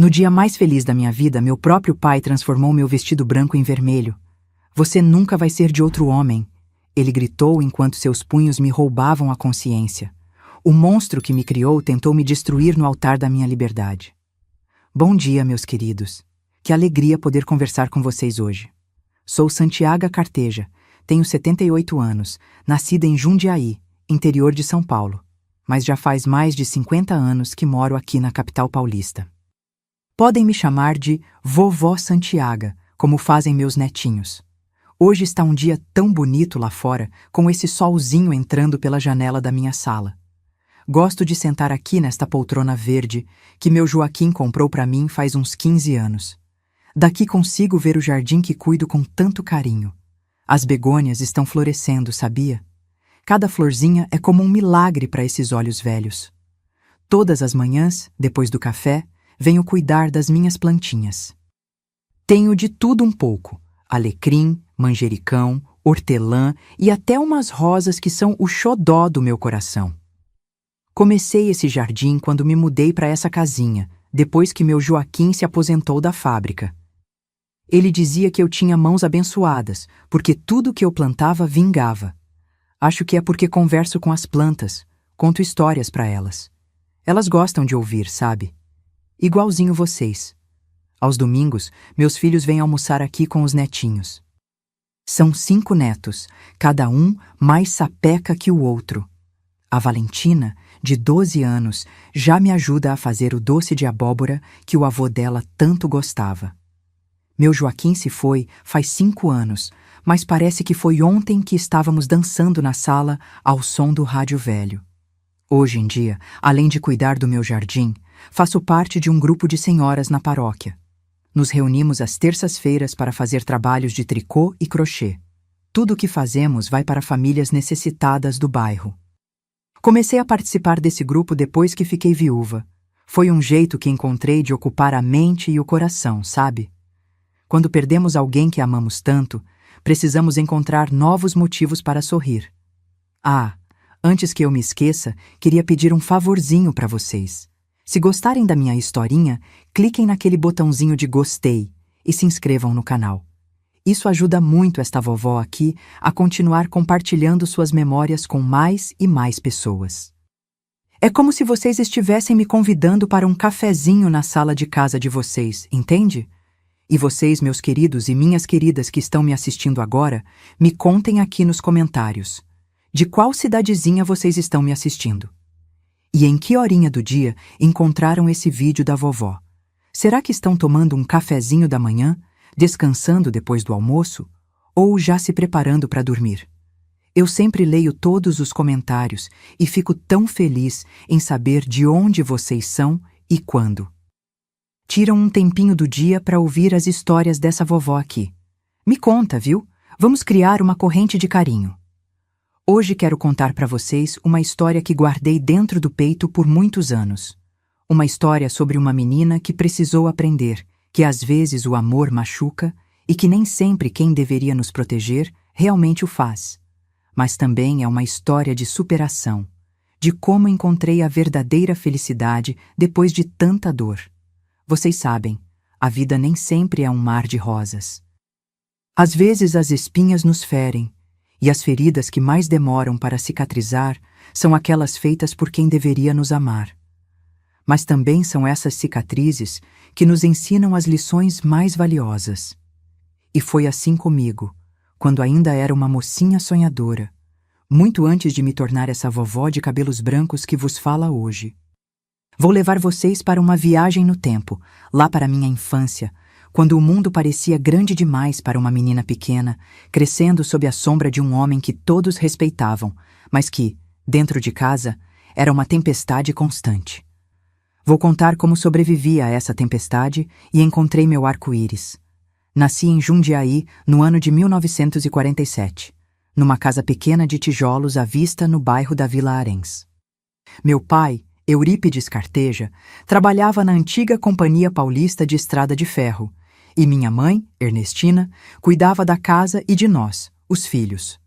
No dia mais feliz da minha vida, meu próprio pai transformou meu vestido branco em vermelho. Você nunca vai ser de outro homem, ele gritou enquanto seus punhos me roubavam a consciência. O monstro que me criou tentou me destruir no altar da minha liberdade. Bom dia, meus queridos. Que alegria poder conversar com vocês hoje. Sou Santiaga Carteja, tenho 78 anos, nascida em Jundiaí, interior de São Paulo, mas já faz mais de 50 anos que moro aqui na capital paulista. Podem me chamar de Vovó Santiaga, como fazem meus netinhos. Hoje está um dia tão bonito lá fora, com esse solzinho entrando pela janela da minha sala. Gosto de sentar aqui nesta poltrona verde que meu Joaquim comprou para mim faz uns 15 anos. Daqui consigo ver o jardim que cuido com tanto carinho. As begônias estão florescendo, sabia? Cada florzinha é como um milagre para esses olhos velhos. Todas as manhãs, depois do café, venho cuidar das minhas plantinhas. Tenho de tudo um pouco: alecrim, manjericão, hortelã e até umas rosas que são o xodó do meu coração. Comecei esse jardim quando me mudei para essa casinha, depois que meu Joaquim se aposentou da fábrica. Ele dizia que eu tinha mãos abençoadas, porque tudo que eu plantava vingava. Acho que é porque converso com as plantas, conto histórias para elas. Elas gostam de ouvir, sabe? Igualzinho vocês. Aos domingos, meus filhos vêm almoçar aqui com os netinhos. São 5 netos, cada um mais sapeca que o outro. A Valentina, de 12 anos, já me ajuda a fazer o doce de abóbora que o avô dela tanto gostava. Meu Joaquim se foi faz 5 anos, mas parece que foi ontem que estávamos dançando na sala ao som do rádio velho. Hoje em dia, além de cuidar do meu jardim, faço parte de um grupo de senhoras na paróquia. Nos reunimos às terças-feiras para fazer trabalhos de tricô e crochê. Tudo o que fazemos vai para famílias necessitadas do bairro. Comecei a participar desse grupo depois que fiquei viúva. Foi um jeito que encontrei de ocupar a mente e o coração, sabe? Quando perdemos alguém que amamos tanto, precisamos encontrar novos motivos para sorrir. Ah, antes que eu me esqueça, queria pedir um favorzinho para vocês. Se gostarem da minha historinha, cliquem naquele botãozinho de gostei e se inscrevam no canal. Isso ajuda muito esta vovó aqui a continuar compartilhando suas memórias com mais e mais pessoas. É como se vocês estivessem me convidando para um cafezinho na sala de casa de vocês, entende? E vocês, meus queridos e minhas queridas que estão me assistindo agora, me contem aqui nos comentários. De qual cidadezinha vocês estão me assistindo? E em que horinha do dia encontraram esse vídeo da vovó? Será que estão tomando um cafezinho da manhã, descansando depois do almoço, ou já se preparando para dormir? Eu sempre leio todos os comentários e fico tão feliz em saber de onde vocês são e quando. Tiram um tempinho do dia para ouvir as histórias dessa vovó aqui. Me conta, viu? Vamos criar uma corrente de carinho. Hoje quero contar para vocês uma história que guardei dentro do peito por muitos anos. Uma história sobre uma menina que precisou aprender que às vezes o amor machuca e que nem sempre quem deveria nos proteger realmente o faz. Mas também é uma história de superação, de como encontrei a verdadeira felicidade depois de tanta dor. Vocês sabem, a vida nem sempre é um mar de rosas. Às vezes as espinhas nos ferem, e as feridas que mais demoram para cicatrizar são aquelas feitas por quem deveria nos amar. Mas também são essas cicatrizes que nos ensinam as lições mais valiosas. E foi assim comigo, quando ainda era uma mocinha sonhadora, muito antes de me tornar essa vovó de cabelos brancos que vos fala hoje. Vou levar vocês para uma viagem no tempo, lá para minha infância, quando o mundo parecia grande demais para uma menina pequena, crescendo sob a sombra de um homem que todos respeitavam, mas que, dentro de casa, era uma tempestade constante. Vou contar como sobrevivi a essa tempestade e encontrei meu arco-íris. Nasci em Jundiaí, no ano de 1947, numa casa pequena de tijolos à vista no bairro da Vila Arens. Meu pai, Eurípides Carteja, trabalhava na antiga Companhia Paulista de Estrada de Ferro, e minha mãe, Ernestina, cuidava da casa e de nós, os filhos.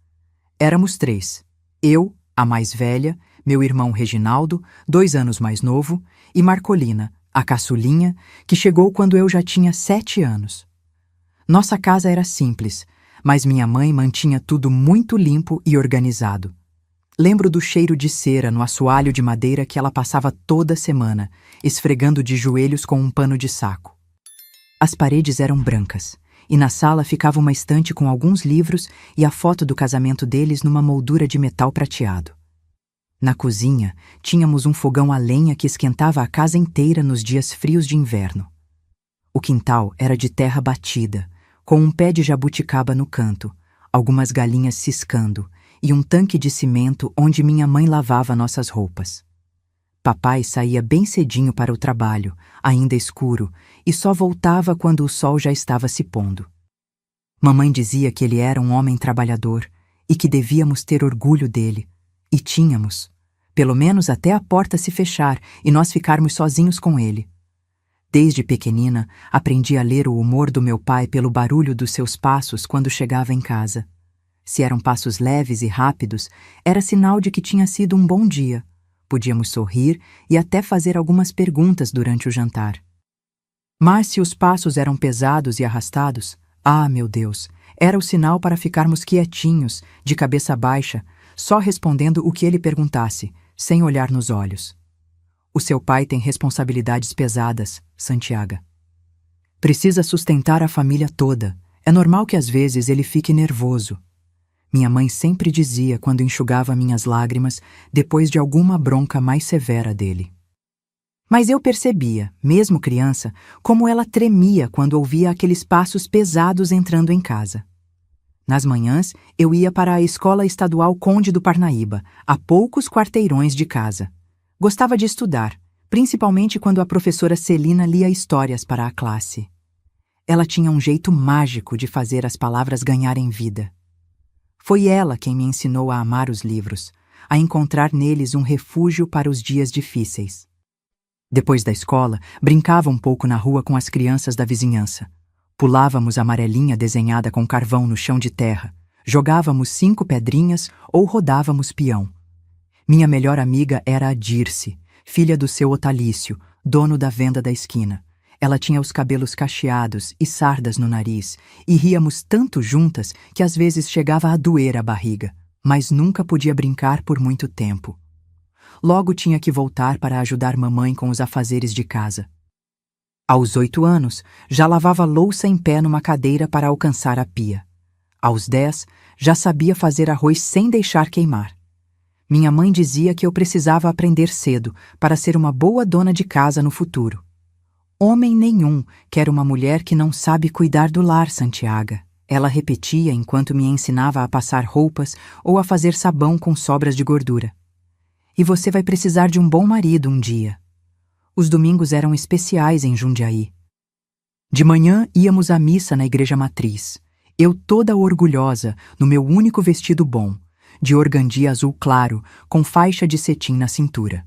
Éramos 3, eu, a mais velha, meu irmão Reginaldo, 2 anos mais novo, e Marcolina, a caçulinha, que chegou quando eu já tinha 7 anos. Nossa casa era simples, mas minha mãe mantinha tudo muito limpo e organizado. Lembro do cheiro de cera no assoalho de madeira que ela passava toda semana, esfregando de joelhos com um pano de saco. As paredes eram brancas, e na sala ficava uma estante com alguns livros e a foto do casamento deles numa moldura de metal prateado. Na cozinha, tínhamos um fogão a lenha que esquentava a casa inteira nos dias frios de inverno. O quintal era de terra batida, com um pé de jabuticaba no canto, algumas galinhas ciscando e um tanque de cimento onde minha mãe lavava nossas roupas. Papai saía bem cedinho para o trabalho, ainda escuro, e só voltava quando o sol já estava se pondo. Mamãe dizia que ele era um homem trabalhador e que devíamos ter orgulho dele, e tínhamos, pelo menos até a porta se fechar e nós ficarmos sozinhos com ele. Desde pequenina, aprendi a ler o humor do meu pai pelo barulho dos seus passos quando chegava em casa. Se eram passos leves e rápidos, era sinal de que tinha sido um bom dia. Podíamos sorrir e até fazer algumas perguntas durante o jantar. Mas se os passos eram pesados e arrastados, meu Deus, era o sinal para ficarmos quietinhos, de cabeça baixa, só respondendo o que ele perguntasse, sem olhar nos olhos. O seu pai tem responsabilidades pesadas, Santiago. Precisa sustentar a família toda. É normal que às vezes ele fique nervoso. Minha mãe sempre dizia quando enxugava minhas lágrimas depois de alguma bronca mais severa dele. Mas eu percebia, mesmo criança, como ela tremia quando ouvia aqueles passos pesados entrando em casa. Nas manhãs, eu ia para a Escola Estadual Conde do Parnaíba, a poucos quarteirões de casa. Gostava de estudar, principalmente quando a professora Celina lia histórias para a classe. Ela tinha um jeito mágico de fazer as palavras ganharem vida. Foi ela quem me ensinou a amar os livros, a encontrar neles um refúgio para os dias difíceis. Depois da escola, brincava um pouco na rua com as crianças da vizinhança. Pulávamos a amarelinha desenhada com carvão no chão de terra, jogávamos 5 pedrinhas ou rodávamos peão. Minha melhor amiga era a Dirce, filha do seu Otalício, dono da venda da esquina. Ela tinha os cabelos cacheados e sardas no nariz, e ríamos tanto juntas que às vezes chegava a doer a barriga, mas nunca podia brincar por muito tempo. Logo tinha que voltar para ajudar mamãe com os afazeres de casa. Aos 8 anos, já lavava louça em pé numa cadeira para alcançar a pia. Aos 10, já sabia fazer arroz sem deixar queimar. Minha mãe dizia que eu precisava aprender cedo para ser uma boa dona de casa no futuro. Homem nenhum quer uma mulher que não sabe cuidar do lar, Santiago. Ela repetia enquanto me ensinava a passar roupas ou a fazer sabão com sobras de gordura. E você vai precisar de um bom marido um dia. Os domingos eram especiais em Jundiaí. De manhã íamos à missa na igreja matriz. Eu toda orgulhosa, no meu único vestido bom, de organdi azul claro, com faixa de cetim na cintura.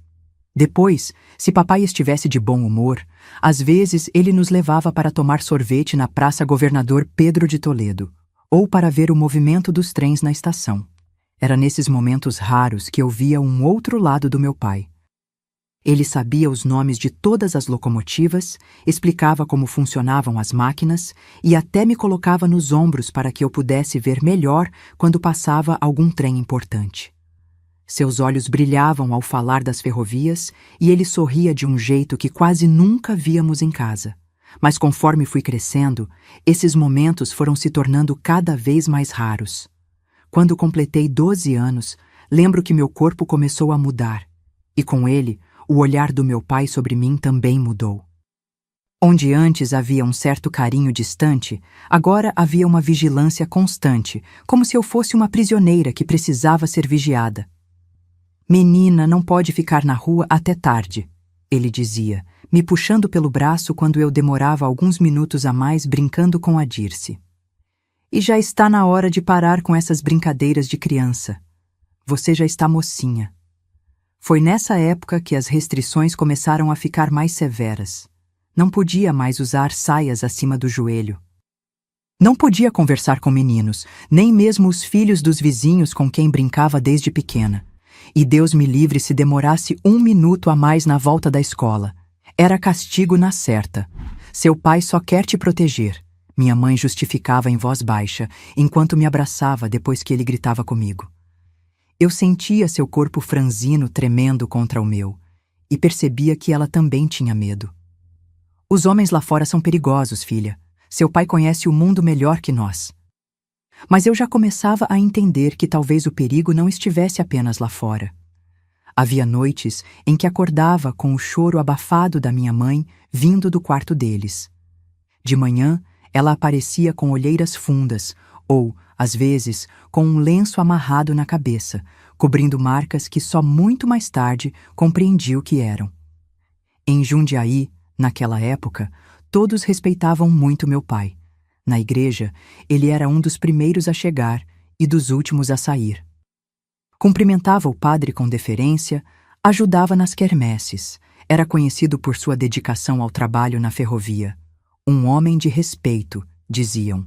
Depois, se papai estivesse de bom humor, às vezes ele nos levava para tomar sorvete na Praça Governador Pedro de Toledo, ou para ver o movimento dos trens na estação. Era nesses momentos raros que eu via um outro lado do meu pai. Ele sabia os nomes de todas as locomotivas, explicava como funcionavam as máquinas e até me colocava nos ombros para que eu pudesse ver melhor quando passava algum trem importante. Seus olhos brilhavam ao falar das ferrovias e ele sorria de um jeito que quase nunca víamos em casa. Mas conforme fui crescendo, esses momentos foram se tornando cada vez mais raros. Quando completei 12 anos, lembro que meu corpo começou a mudar, e com ele, o olhar do meu pai sobre mim também mudou. Onde antes havia um certo carinho distante, agora havia uma vigilância constante, como se eu fosse uma prisioneira que precisava ser vigiada. Menina, não pode ficar na rua até tarde, ele dizia, me puxando pelo braço quando eu demorava alguns minutos a mais brincando com a Dirce. E já está na hora de parar com essas brincadeiras de criança. Você já está mocinha. Foi nessa época que as restrições começaram a ficar mais severas. Não podia mais usar saias acima do joelho. Não podia conversar com meninos, nem mesmo os filhos dos vizinhos com quem brincava desde pequena. E Deus me livre se demorasse 1 minuto a mais na volta da escola. Era castigo na certa. Seu pai só quer te proteger. Minha mãe justificava em voz baixa, enquanto me abraçava depois que ele gritava comigo. Eu sentia seu corpo franzino tremendo contra o meu, e percebia que ela também tinha medo. Os homens lá fora são perigosos, filha. Seu pai conhece o mundo melhor que nós. Mas eu já começava a entender que talvez o perigo não estivesse apenas lá fora. Havia noites em que acordava com o choro abafado da minha mãe vindo do quarto deles. De manhã, ela aparecia com olheiras fundas, ou, às vezes, com um lenço amarrado na cabeça, cobrindo marcas que só muito mais tarde compreendi o que eram. Em Jundiaí, naquela época, todos respeitavam muito meu pai. Na igreja, ele era um dos primeiros a chegar e dos últimos a sair. Cumprimentava o padre com deferência, ajudava nas quermesses, era conhecido por sua dedicação ao trabalho na ferrovia. Um homem de respeito, diziam.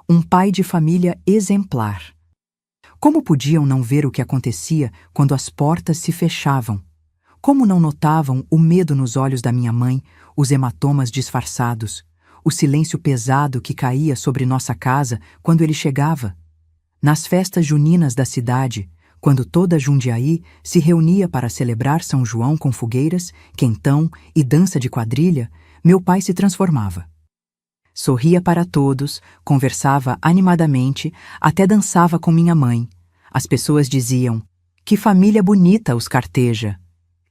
Um pai de família exemplar. Como podiam não ver o que acontecia quando as portas se fechavam? Como não notavam o medo nos olhos da minha mãe, os hematomas disfarçados, o silêncio pesado que caía sobre nossa casa quando ele chegava? Nas festas juninas da cidade, quando toda Jundiaí se reunia para celebrar São João com fogueiras, quentão e dança de quadrilha, meu pai se transformava. Sorria para todos, conversava animadamente, até dançava com minha mãe. As pessoas diziam, que família bonita os Carteja.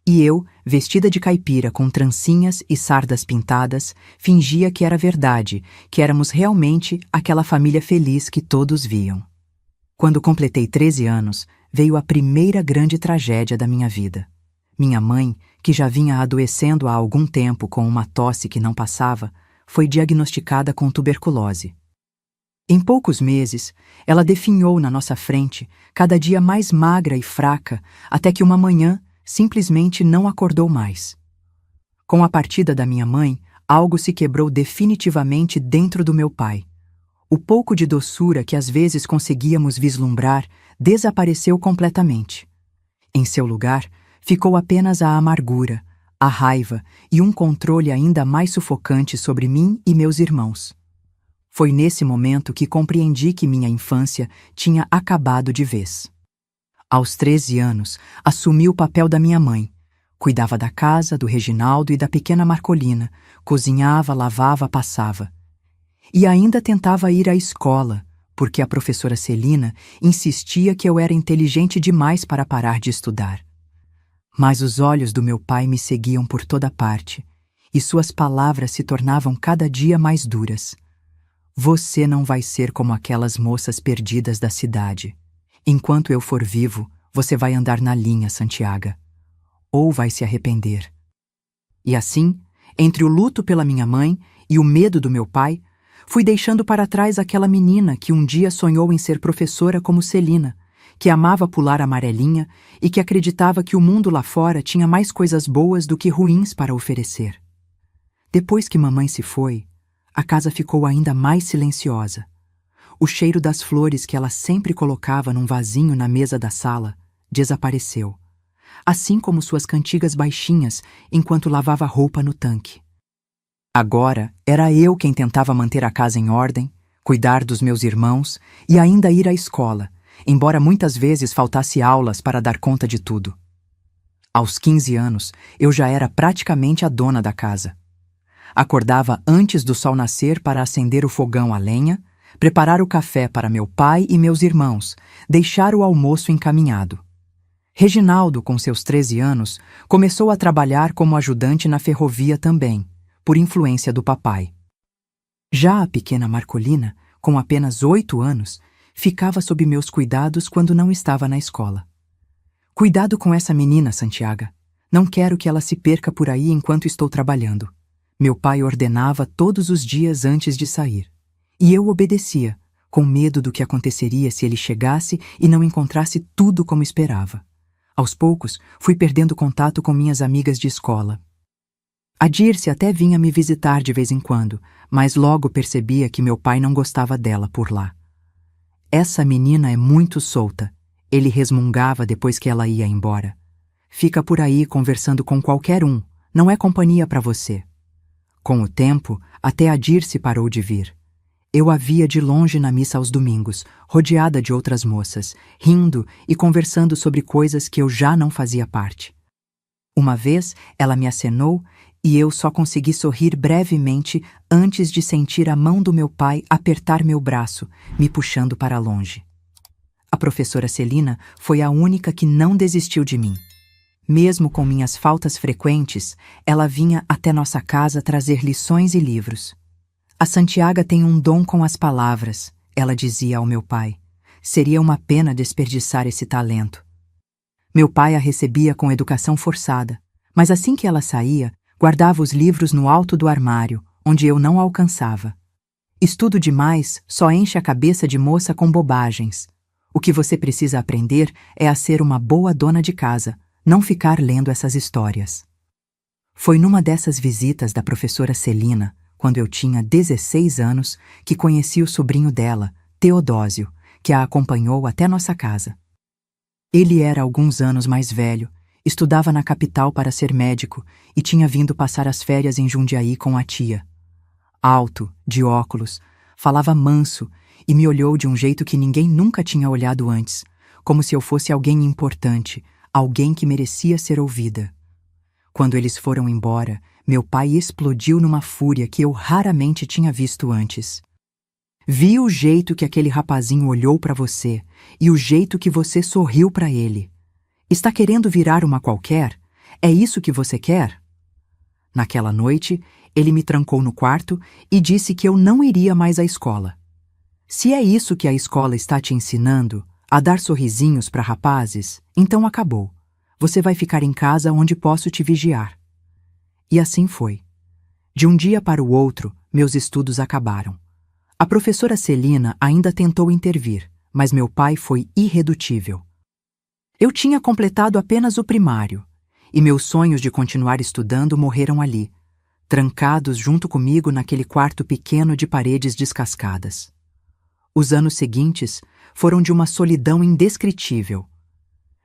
E eu, vestida de caipira com trancinhas e sardas pintadas, fingia que era verdade, que éramos realmente aquela família feliz que todos viam. Quando completei 13 anos, veio a primeira grande tragédia da minha vida. Minha mãe, que já vinha adoecendo há algum tempo com uma tosse que não passava, foi diagnosticada com tuberculose. Em poucos meses, ela definhou na nossa frente, cada dia mais magra e fraca, até que uma manhã simplesmente não acordou mais. Com a partida da minha mãe, algo se quebrou definitivamente dentro do meu pai. O pouco de doçura que às vezes conseguíamos vislumbrar desapareceu completamente. Em seu lugar, ficou apenas a amargura, a raiva e um controle ainda mais sufocante sobre mim e meus irmãos. Foi nesse momento que compreendi que minha infância tinha acabado de vez. Aos 13 anos, assumi o papel da minha mãe. Cuidava da casa, do Reginaldo e da pequena Marcolina, cozinhava, lavava, passava. E ainda tentava ir à escola, porque a professora Celina insistia que eu era inteligente demais para parar de estudar. Mas os olhos do meu pai me seguiam por toda parte, e suas palavras se tornavam cada dia mais duras. Você não vai ser como aquelas moças perdidas da cidade. Enquanto eu for vivo, você vai andar na linha, Santiago. Ou vai se arrepender. E assim, entre o luto pela minha mãe e o medo do meu pai, fui deixando para trás aquela menina que um dia sonhou em ser professora como Celina, que amava pular amarelinha e que acreditava que o mundo lá fora tinha mais coisas boas do que ruins para oferecer. Depois que mamãe se foi, a casa ficou ainda mais silenciosa. O cheiro das flores que ela sempre colocava num vasinho na mesa da sala desapareceu, assim como suas cantigas baixinhas enquanto lavava roupa no tanque. Agora era eu quem tentava manter a casa em ordem, cuidar dos meus irmãos e ainda ir à escola, embora muitas vezes faltasse aulas para dar conta de tudo. Aos 15 anos, eu já era praticamente a dona da casa. Acordava antes do sol nascer para acender o fogão a lenha, preparar o café para meu pai e meus irmãos, deixar o almoço encaminhado. Reginaldo, com seus 13 anos, começou a trabalhar como ajudante na ferrovia também, por influência do papai. Já a pequena Marcolina, com apenas 8 anos, ficava sob meus cuidados quando não estava na escola. Cuidado com essa menina, Santiago. Não quero que ela se perca por aí enquanto estou trabalhando. Meu pai ordenava todos os dias antes de sair. E eu obedecia, com medo do que aconteceria se ele chegasse e não encontrasse tudo como esperava. Aos poucos, fui perdendo contato com minhas amigas de escola. A Dirce até vinha me visitar de vez em quando, mas logo percebia que meu pai não gostava dela por lá. Essa menina é muito solta, ele resmungava depois que ela ia embora. Fica por aí conversando com qualquer um, Não é companhia para você. Com o tempo, até a Dirce parou de vir. Eu a via de longe na missa aos domingos, rodeada de outras moças, rindo e conversando sobre coisas que eu já não fazia parte. Uma vez, ela me acenou e eu só consegui sorrir brevemente antes de sentir a mão do meu pai apertar meu braço, me puxando para longe. A professora Celina foi a única que não desistiu de mim. Mesmo com minhas faltas frequentes, ela vinha até nossa casa trazer lições e livros. A Santiaga tem um dom com as palavras, ela dizia ao meu pai. Seria uma pena desperdiçar esse talento. Meu pai a recebia com educação forçada, mas assim que ela saía, guardava os livros no alto do armário, onde eu não alcançava. Estudo demais só enche a cabeça de moça com bobagens. O que você precisa aprender é a ser uma boa dona de casa, não ficar lendo essas histórias. Foi numa dessas visitas da professora Celina, quando eu tinha 16 anos, que conheci o sobrinho dela, Teodósio, que a acompanhou até nossa casa. Ele era alguns anos mais velho, estudava na capital para ser médico e tinha vindo passar as férias em Jundiaí com a tia. Alto, de óculos, falava manso e me olhou de um jeito que ninguém nunca tinha olhado antes, como se eu fosse alguém importante, alguém que merecia ser ouvida. Quando eles foram embora, meu pai explodiu numa fúria que eu raramente tinha visto antes. Vi o jeito que aquele rapazinho olhou para você e o jeito que você sorriu para ele. Está querendo virar uma qualquer? É isso que você quer? Naquela noite, ele me trancou no quarto e disse que eu não iria mais à escola. Se é isso que a escola está te ensinando, a dar sorrisinhos para rapazes, então acabou. Você vai ficar em casa onde posso te vigiar. E assim foi. De um dia para o outro, meus estudos acabaram. A professora Celina ainda tentou intervir, mas meu pai foi irredutível. Eu tinha completado apenas o primário, e meus sonhos de continuar estudando morreram ali, trancados junto comigo naquele quarto pequeno de paredes descascadas. Os anos seguintes foram de uma solidão indescritível.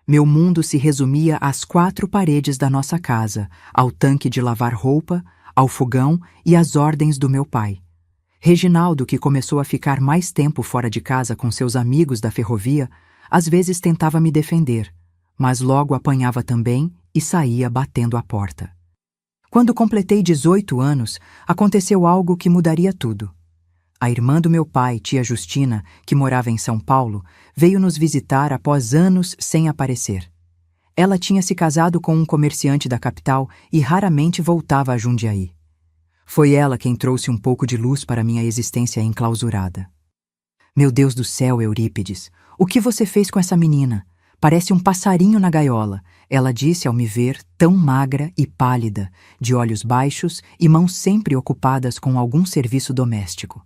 Meu mundo se resumia às 4 paredes da nossa casa, ao tanque de lavar roupa, ao fogão e às ordens do meu pai. Reginaldo, que começou a ficar mais tempo fora de casa com seus amigos da ferrovia, às vezes tentava me defender, mas logo apanhava também e saía batendo a porta. Quando completei 18 anos, aconteceu algo que mudaria tudo. A irmã do meu pai, tia Justina, que morava em São Paulo, veio nos visitar após anos sem aparecer. Ela tinha se casado com um comerciante da capital e raramente voltava a Jundiaí. Foi ela quem trouxe um pouco de luz para minha existência enclausurada. Meu Deus do céu, Eurípides, o que você fez com essa menina? Parece um passarinho na gaiola, ela disse ao me ver tão magra e pálida, de olhos baixos e mãos sempre ocupadas com algum serviço doméstico.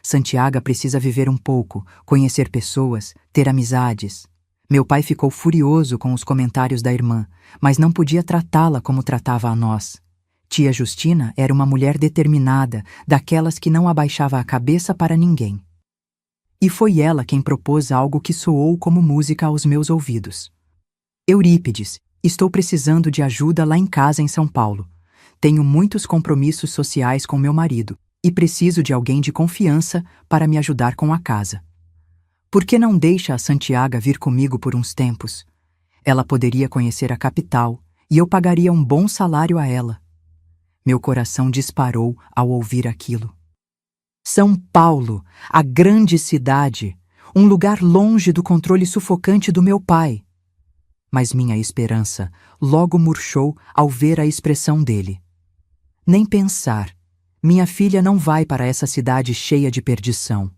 Santiaga precisa viver um pouco, conhecer pessoas, ter amizades. Meu pai ficou furioso com os comentários da irmã, mas não podia tratá-la como tratava a nós. Tia Justina era uma mulher determinada, daquelas que não abaixava a cabeça para ninguém. E foi ela quem propôs algo que soou como música aos meus ouvidos. Eurípides, estou precisando de ajuda lá em casa em São Paulo. Tenho muitos compromissos sociais com meu marido e preciso de alguém de confiança para me ajudar com a casa. Por que não deixa a Santiaga vir comigo por uns tempos? Ela poderia conhecer a capital e eu pagaria um bom salário a ela. Meu coração disparou ao ouvir aquilo. São Paulo, a grande cidade, um lugar longe do controle sufocante do meu pai. Mas minha esperança logo murchou ao ver a expressão dele. Nem pensar. Minha filha não vai para essa cidade cheia de perdição.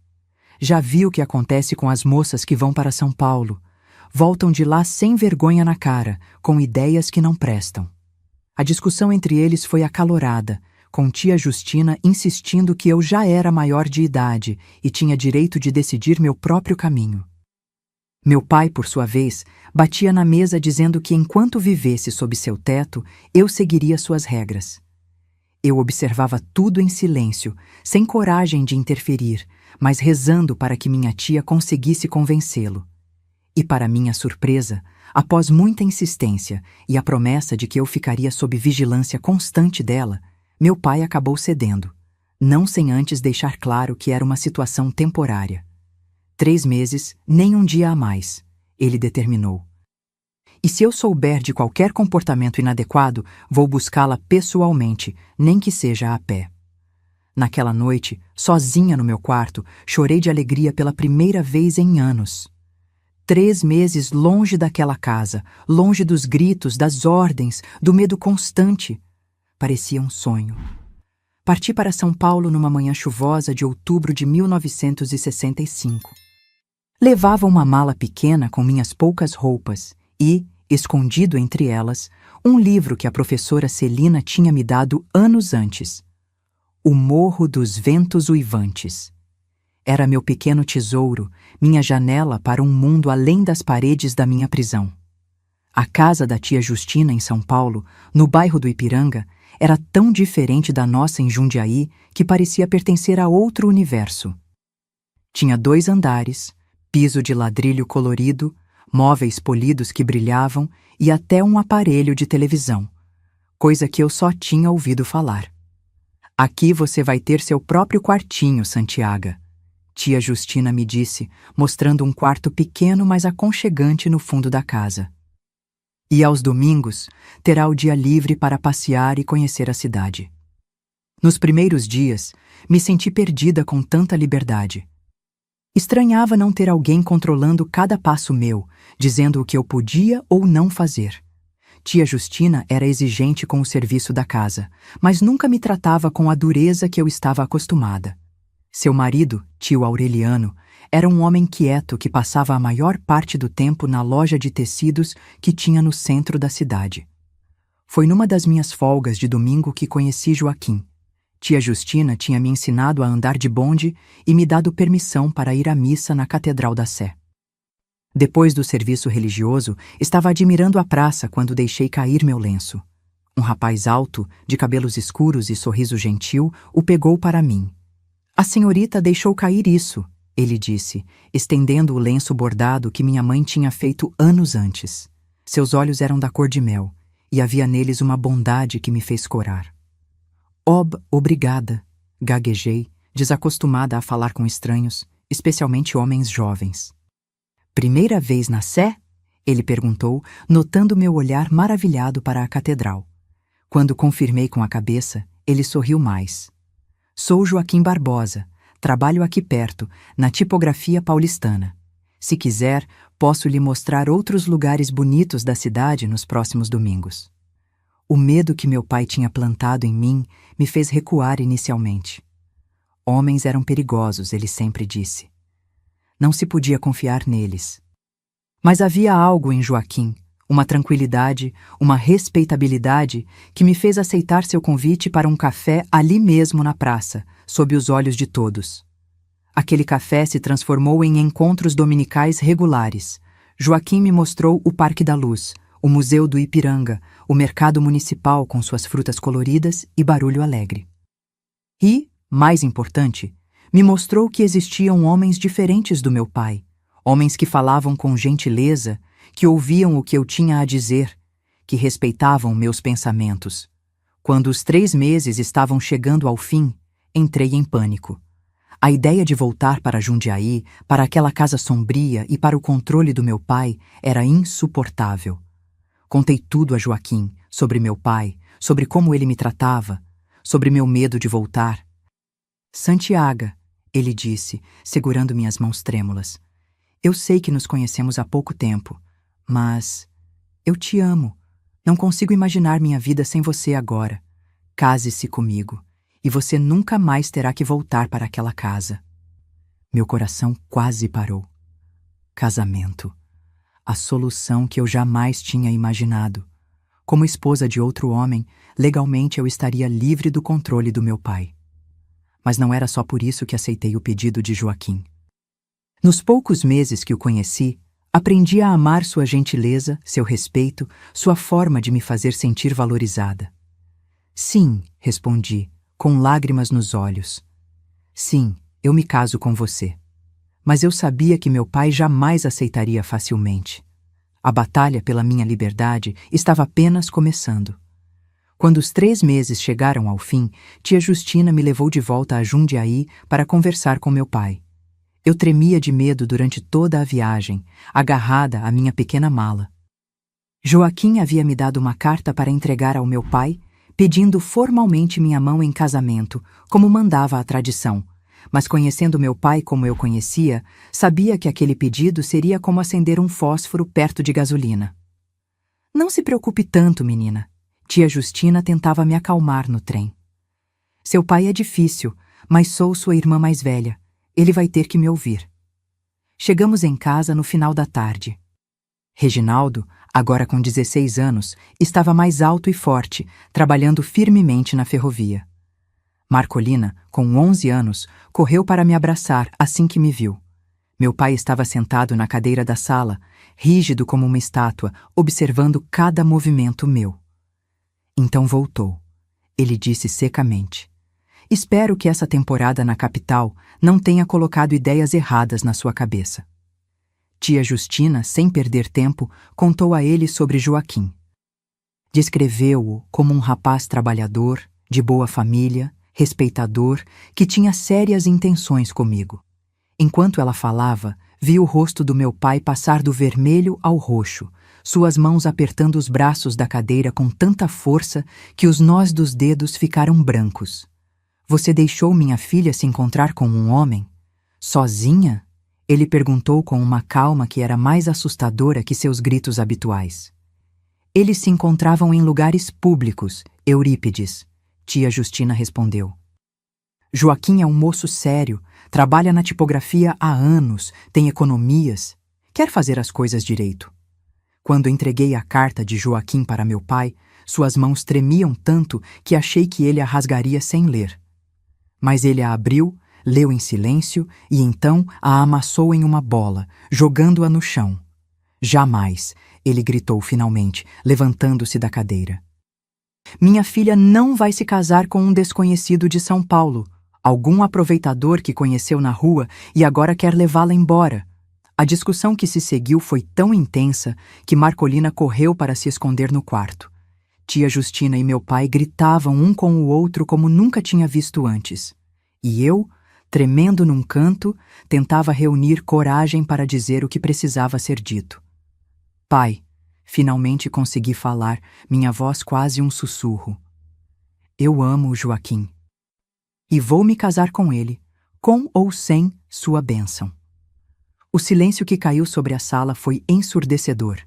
Já vi o que acontece com as moças que vão para São Paulo. Voltam de lá sem vergonha na cara, com ideias que não prestam. A discussão entre eles foi acalorada, com tia Justina insistindo que eu já era maior de idade e tinha direito de decidir meu próprio caminho. Meu pai, por sua vez, batia na mesa dizendo que enquanto vivesse sob seu teto, eu seguiria suas regras. Eu observava tudo em silêncio, sem coragem de interferir, mas rezando para que minha tia conseguisse convencê-lo. E para minha surpresa, após muita insistência e a promessa de que eu ficaria sob vigilância constante dela, meu pai acabou cedendo, não sem antes deixar claro que era uma situação temporária. 3 meses, nem um dia a mais, ele determinou. E se eu souber de qualquer comportamento inadequado, vou buscá-la pessoalmente, nem que seja a pé. Naquela noite, sozinha no meu quarto, chorei de alegria pela primeira vez em anos. 3 meses longe daquela casa, longe dos gritos, das ordens, do medo constante. Parecia um sonho. Parti para São Paulo numa manhã chuvosa de outubro de 1965. Levava uma mala pequena com minhas poucas roupas e, escondido entre elas, um livro que a professora Celina tinha me dado anos antes. O Morro dos Ventos Uivantes. Era meu pequeno tesouro, minha janela para um mundo além das paredes da minha prisão. A casa da tia Justina em São Paulo, no bairro do Ipiranga, era tão diferente da nossa em Jundiaí que parecia pertencer a outro universo. Tinha 2 andares, piso de ladrilho colorido, móveis polidos que brilhavam e até um aparelho de televisão, coisa que eu só tinha ouvido falar. Aqui você vai ter seu próprio quartinho, Santiago, tia Justina me disse, mostrando um quarto pequeno mas aconchegante no fundo da casa. E aos domingos, terá o dia livre para passear e conhecer a cidade. Nos primeiros dias, me senti perdida com tanta liberdade. Estranhava não ter alguém controlando cada passo meu, dizendo o que eu podia ou não fazer. Tia Justina era exigente com o serviço da casa, mas nunca me tratava com a dureza que eu estava acostumada. Seu marido, tio Aureliano, era um homem quieto que passava a maior parte do tempo na loja de tecidos que tinha no centro da cidade. Foi numa das minhas folgas de domingo que conheci Joaquim. Tia Justina tinha me ensinado a andar de bonde e me dado permissão para ir à missa na Catedral da Sé. Depois do serviço religioso, estava admirando a praça quando deixei cair meu lenço. Um rapaz alto, de cabelos escuros e sorriso gentil, o pegou para mim. "A senhorita deixou cair isso", ele disse, estendendo o lenço bordado que minha mãe tinha feito anos antes. Seus olhos eram da cor de mel, e havia neles uma bondade que me fez corar. Obrigada", gaguejei, desacostumada a falar com estranhos, especialmente homens jovens. "Primeira vez na Sé?", ele perguntou, notando meu olhar maravilhado para a catedral. Quando confirmei com a cabeça, ele sorriu mais. "Sou Joaquim Barbosa. Trabalho aqui perto, na tipografia paulistana. Se quiser, posso lhe mostrar outros lugares bonitos da cidade nos próximos domingos." O medo que meu pai tinha plantado em mim me fez recuar inicialmente. Homens eram perigosos, ele sempre disse. Não se podia confiar neles. Mas havia algo em Joaquim, uma tranquilidade, uma respeitabilidade que me fez aceitar seu convite para um café ali mesmo na praça, sob os olhos de todos. Aquele café se transformou em encontros dominicais regulares. Joaquim me mostrou o Parque da Luz, o Museu do Ipiranga, o mercado municipal com suas frutas coloridas e barulho alegre. E, mais importante, me mostrou que existiam homens diferentes do meu pai, homens que falavam com gentileza, que ouviam o que eu tinha a dizer, que respeitavam meus pensamentos. Quando os 3 meses estavam chegando ao fim, entrei em pânico. A ideia de voltar para Jundiaí, para aquela casa sombria e para o controle do meu pai era insuportável. Contei tudo a Joaquim, sobre meu pai, sobre como ele me tratava, sobre meu medo de voltar. "Santiago", ele disse, segurando minhas mãos trêmulas. "Eu sei que nos conhecemos há pouco tempo, mas eu te amo. Não consigo imaginar minha vida sem você agora. Case-se comigo, e você nunca mais terá que voltar para aquela casa." Meu coração quase parou. Casamento. A solução que eu jamais tinha imaginado. Como esposa de outro homem, legalmente eu estaria livre do controle do meu pai. Mas não era só por isso que aceitei o pedido de Joaquim. Nos poucos meses que o conheci, aprendi a amar sua gentileza, seu respeito, sua forma de me fazer sentir valorizada. "Sim", respondi, com lágrimas nos olhos. "Sim, eu me caso com você. mas eu sabia que meu pai jamais aceitaria facilmente. A batalha pela minha liberdade estava apenas começando. Quando os 3 meses chegaram ao fim, tia Justina me levou de volta a Jundiaí para conversar com meu pai. Eu tremia de medo durante toda a viagem, agarrada à minha pequena mala. Joaquim havia me dado uma carta para entregar ao meu pai, pedindo formalmente minha mão em casamento, como mandava a tradição. Mas conhecendo meu pai como eu conhecia, sabia que aquele pedido seria como acender um fósforo perto de gasolina. Não se preocupe tanto, menina. Tia Justina tentava me acalmar no trem. Seu pai é difícil, mas sou sua irmã mais velha. Ele vai ter que me ouvir. Chegamos em casa no final da tarde. Reginaldo, agora com 16 anos, estava mais alto e forte, trabalhando firmemente na ferrovia. Marcolina, com 11 anos, correu para me abraçar assim que me viu. Meu pai estava sentado na cadeira da sala, rígido como uma estátua, observando cada movimento meu. Então voltou. Ele disse secamente: "Espero que essa temporada na capital não tenha colocado ideias erradas na sua cabeça." Tia Justina, sem perder tempo, contou a ele sobre Joaquim. Descreveu-o como um rapaz trabalhador, de boa família, respeitador, que tinha sérias intenções comigo. Enquanto ela falava, vi o rosto do meu pai passar do vermelho ao roxo, suas mãos apertando os braços da cadeira com tanta força que os nós dos dedos ficaram brancos. "Você deixou minha filha se encontrar com um homem? Sozinha?" Ele perguntou com uma calma que era mais assustadora que seus gritos habituais. "Eles se encontravam em lugares públicos, Eurípides," tia Justina respondeu. "Joaquim é um moço sério, trabalha na tipografia há anos, tem economias, quer fazer as coisas direito." Quando entreguei a carta de Joaquim para meu pai, suas mãos tremiam tanto que achei que ele a rasgaria sem ler. Mas ele a abriu, leu em silêncio e então a amassou em uma bola, jogando-a no chão. "Jamais!" ele gritou finalmente, levantando-se da cadeira. "Minha filha não vai se casar com um desconhecido de São Paulo, algum aproveitador que conheceu na rua e agora quer levá-la embora." A discussão que se seguiu foi tão intensa que Marcolina correu para se esconder no quarto. Tia Justina e meu pai gritavam um com o outro como nunca tinha visto antes. E eu, tremendo num canto, tentava reunir coragem para dizer o que precisava ser dito. "Pai", finalmente consegui falar, minha voz quase um sussurro. "Eu amo o Joaquim. E vou me casar com ele, com ou sem sua bênção." O silêncio que caiu sobre a sala foi ensurdecedor.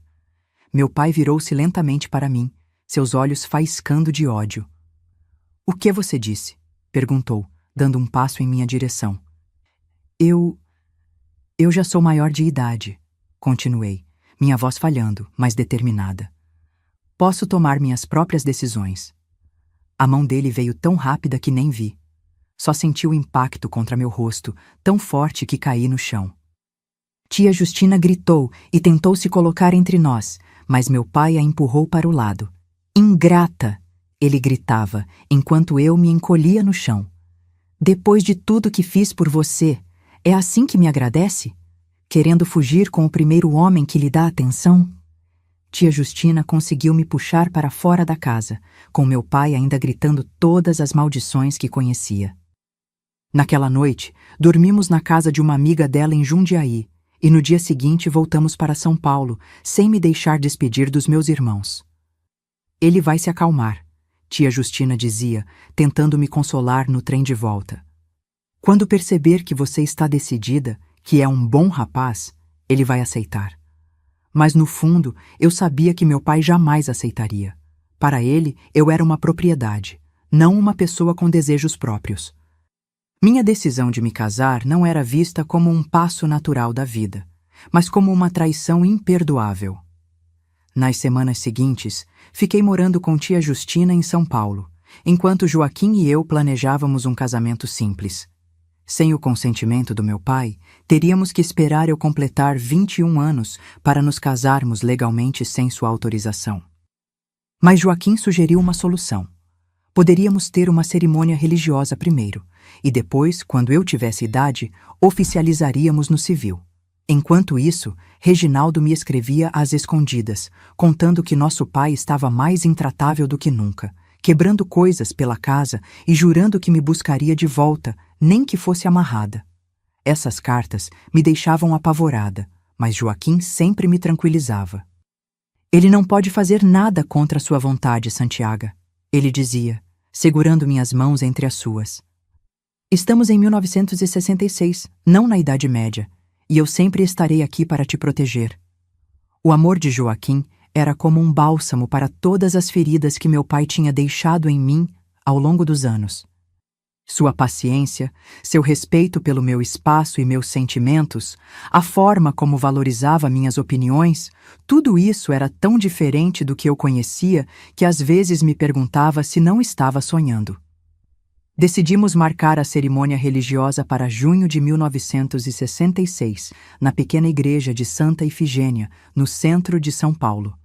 Meu pai virou-se lentamente para mim, seus olhos faiscando de ódio. "O que você disse?" perguntou, dando um passo em minha direção. Eu já sou maior de idade", continuei, minha voz falhando, mas determinada. "Posso tomar minhas próprias decisões." A mão dele veio tão rápida que nem vi. Só senti o impacto contra meu rosto, tão forte que caí no chão. Tia Justina gritou e tentou se colocar entre nós, mas meu pai a empurrou para o lado. "Ingrata!" ele gritava, enquanto eu me encolhia no chão. "Depois de tudo que fiz por você, é assim que me agradece? Querendo fugir com o primeiro homem que lhe dá atenção?" Tia Justina conseguiu me puxar para fora da casa, com meu pai ainda gritando todas as maldições que conhecia. Naquela noite, dormimos na casa de uma amiga dela em Jundiaí, e no dia seguinte voltamos para São Paulo, sem me deixar despedir dos meus irmãos. "Ele vai se acalmar", tia Justina dizia, tentando me consolar no trem de volta. "Quando perceber que você está decidida, que é um bom rapaz, ele vai aceitar." Mas no fundo, eu sabia que meu pai jamais aceitaria. Para ele, eu era uma propriedade, não uma pessoa com desejos próprios. Minha decisão de me casar não era vista como um passo natural da vida, mas como uma traição imperdoável. Nas semanas seguintes, fiquei morando com tia Justina em São Paulo, enquanto Joaquim e eu planejávamos um casamento simples. Sem o consentimento do meu pai, teríamos que esperar eu completar 21 anos para nos casarmos legalmente sem sua autorização. Mas Joaquim sugeriu uma solução. Poderíamos ter uma cerimônia religiosa primeiro, e depois, quando eu tivesse idade, oficializaríamos no civil. Enquanto isso, Reginaldo me escrevia às escondidas, contando que nosso pai estava mais intratável do que nunca, quebrando coisas pela casa e jurando que me buscaria de volta, nem que fosse amarrada. Essas cartas me deixavam apavorada, mas Joaquim sempre me tranquilizava. Ele não pode fazer nada contra sua vontade, Santiago, ele dizia, segurando minhas mãos entre as suas. Estamos em 1966, não na Idade Média, e eu sempre estarei aqui para te proteger. O amor de Joaquim era como um bálsamo para todas as feridas que meu pai tinha deixado em mim ao longo dos anos. Sua paciência, seu respeito pelo meu espaço e meus sentimentos, a forma como valorizava minhas opiniões, tudo isso era tão diferente do que eu conhecia que às vezes me perguntava se não estava sonhando. Decidimos marcar a cerimônia religiosa para junho de 1966, na pequena igreja de Santa Ifigênia, no centro de São Paulo.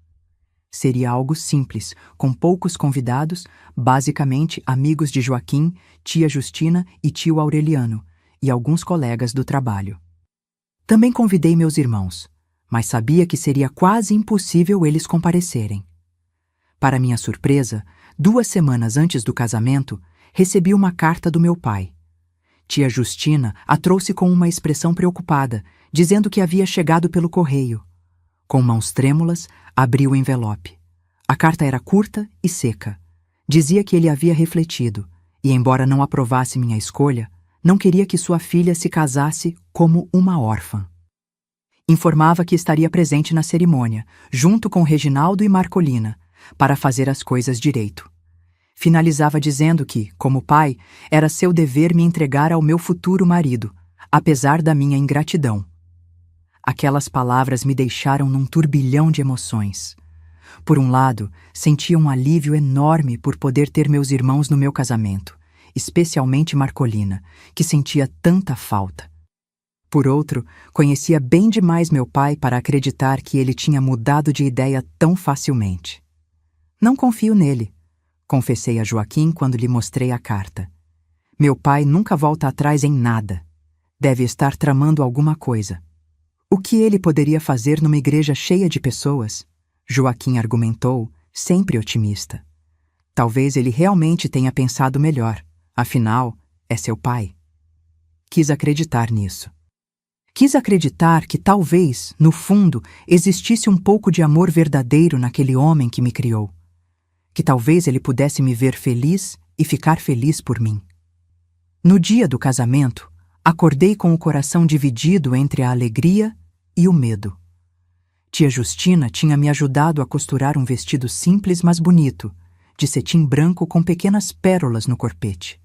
Seria algo simples, com poucos convidados, basicamente amigos de Joaquim, tia Justina e tio Aureliano, e alguns colegas do trabalho. Também convidei meus irmãos, mas sabia que seria quase impossível eles comparecerem. Para minha surpresa, 2 semanas antes do casamento, recebi uma carta do meu pai. Tia Justina a trouxe com uma expressão preocupada, dizendo que havia chegado pelo correio. Com mãos trêmulas, abri o envelope. A carta era curta e seca. Dizia que ele havia refletido, e embora não aprovasse minha escolha, não queria que sua filha se casasse como uma órfã. Informava que estaria presente na cerimônia, junto com Reginaldo e Marcolina, para fazer as coisas direito. Finalizava dizendo que, como pai, era seu dever me entregar ao meu futuro marido, apesar da minha ingratidão. Aquelas palavras me deixaram num turbilhão de emoções. Por um lado, sentia um alívio enorme por poder ter meus irmãos no meu casamento, especialmente Marcolina, que sentia tanta falta. Por outro, conhecia bem demais meu pai para acreditar que ele tinha mudado de ideia tão facilmente. Não confio nele, confessei a Joaquim quando lhe mostrei a carta. Meu pai nunca volta atrás em nada. Deve estar tramando alguma coisa. O que ele poderia fazer numa igreja cheia de pessoas? Joaquim argumentou, sempre otimista. Talvez ele realmente tenha pensado melhor. Afinal, é seu pai. Quis acreditar nisso. Quis acreditar que talvez, no fundo, existisse um pouco de amor verdadeiro naquele homem que me criou. Que talvez ele pudesse me ver feliz e ficar feliz por mim. No dia do casamento, acordei com o coração dividido entre a alegria e o medo. Tia Justina tinha me ajudado a costurar um vestido simples, mas bonito, de cetim branco com pequenas pérolas no corpete.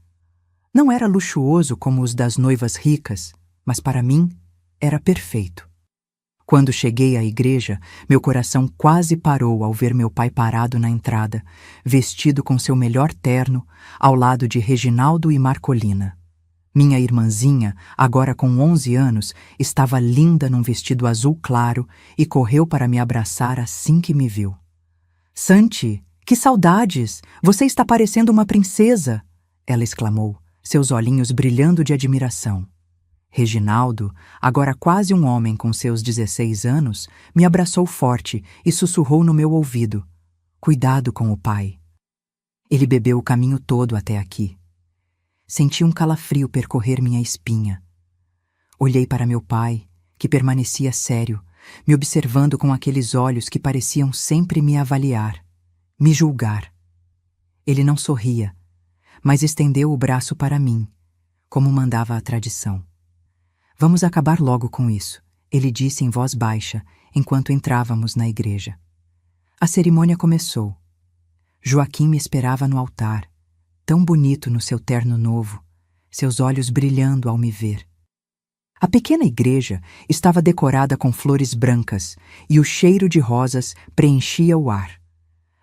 Não era luxuoso como os das noivas ricas, mas para mim era perfeito. Quando cheguei à igreja, meu coração quase parou ao ver meu pai parado na entrada, vestido com seu melhor terno, ao lado de Reginaldo e Marcolina. Minha irmãzinha, agora com 11 anos, estava linda num vestido azul claro e correu para me abraçar assim que me viu. "Santi, que saudades! Você está parecendo uma princesa!" ela exclamou, seus olhinhos brilhando de admiração. Reginaldo, agora quase um homem com seus 16 anos, me abraçou forte e sussurrou no meu ouvido: "Cuidado com o pai." Ele bebeu o caminho todo até aqui. Senti um calafrio percorrer minha espinha. Olhei para meu pai, que permanecia sério, me observando com aqueles olhos que pareciam sempre me avaliar, me julgar. Ele não sorria, mas estendeu o braço para mim, como mandava a tradição. "Vamos acabar logo com isso", ele disse em voz baixa, enquanto entrávamos na igreja. A cerimônia começou. Joaquim me esperava no altar, tão bonito no seu terno novo, seus olhos brilhando ao me ver. A pequena igreja estava decorada com flores brancas e o cheiro de rosas preenchia o ar.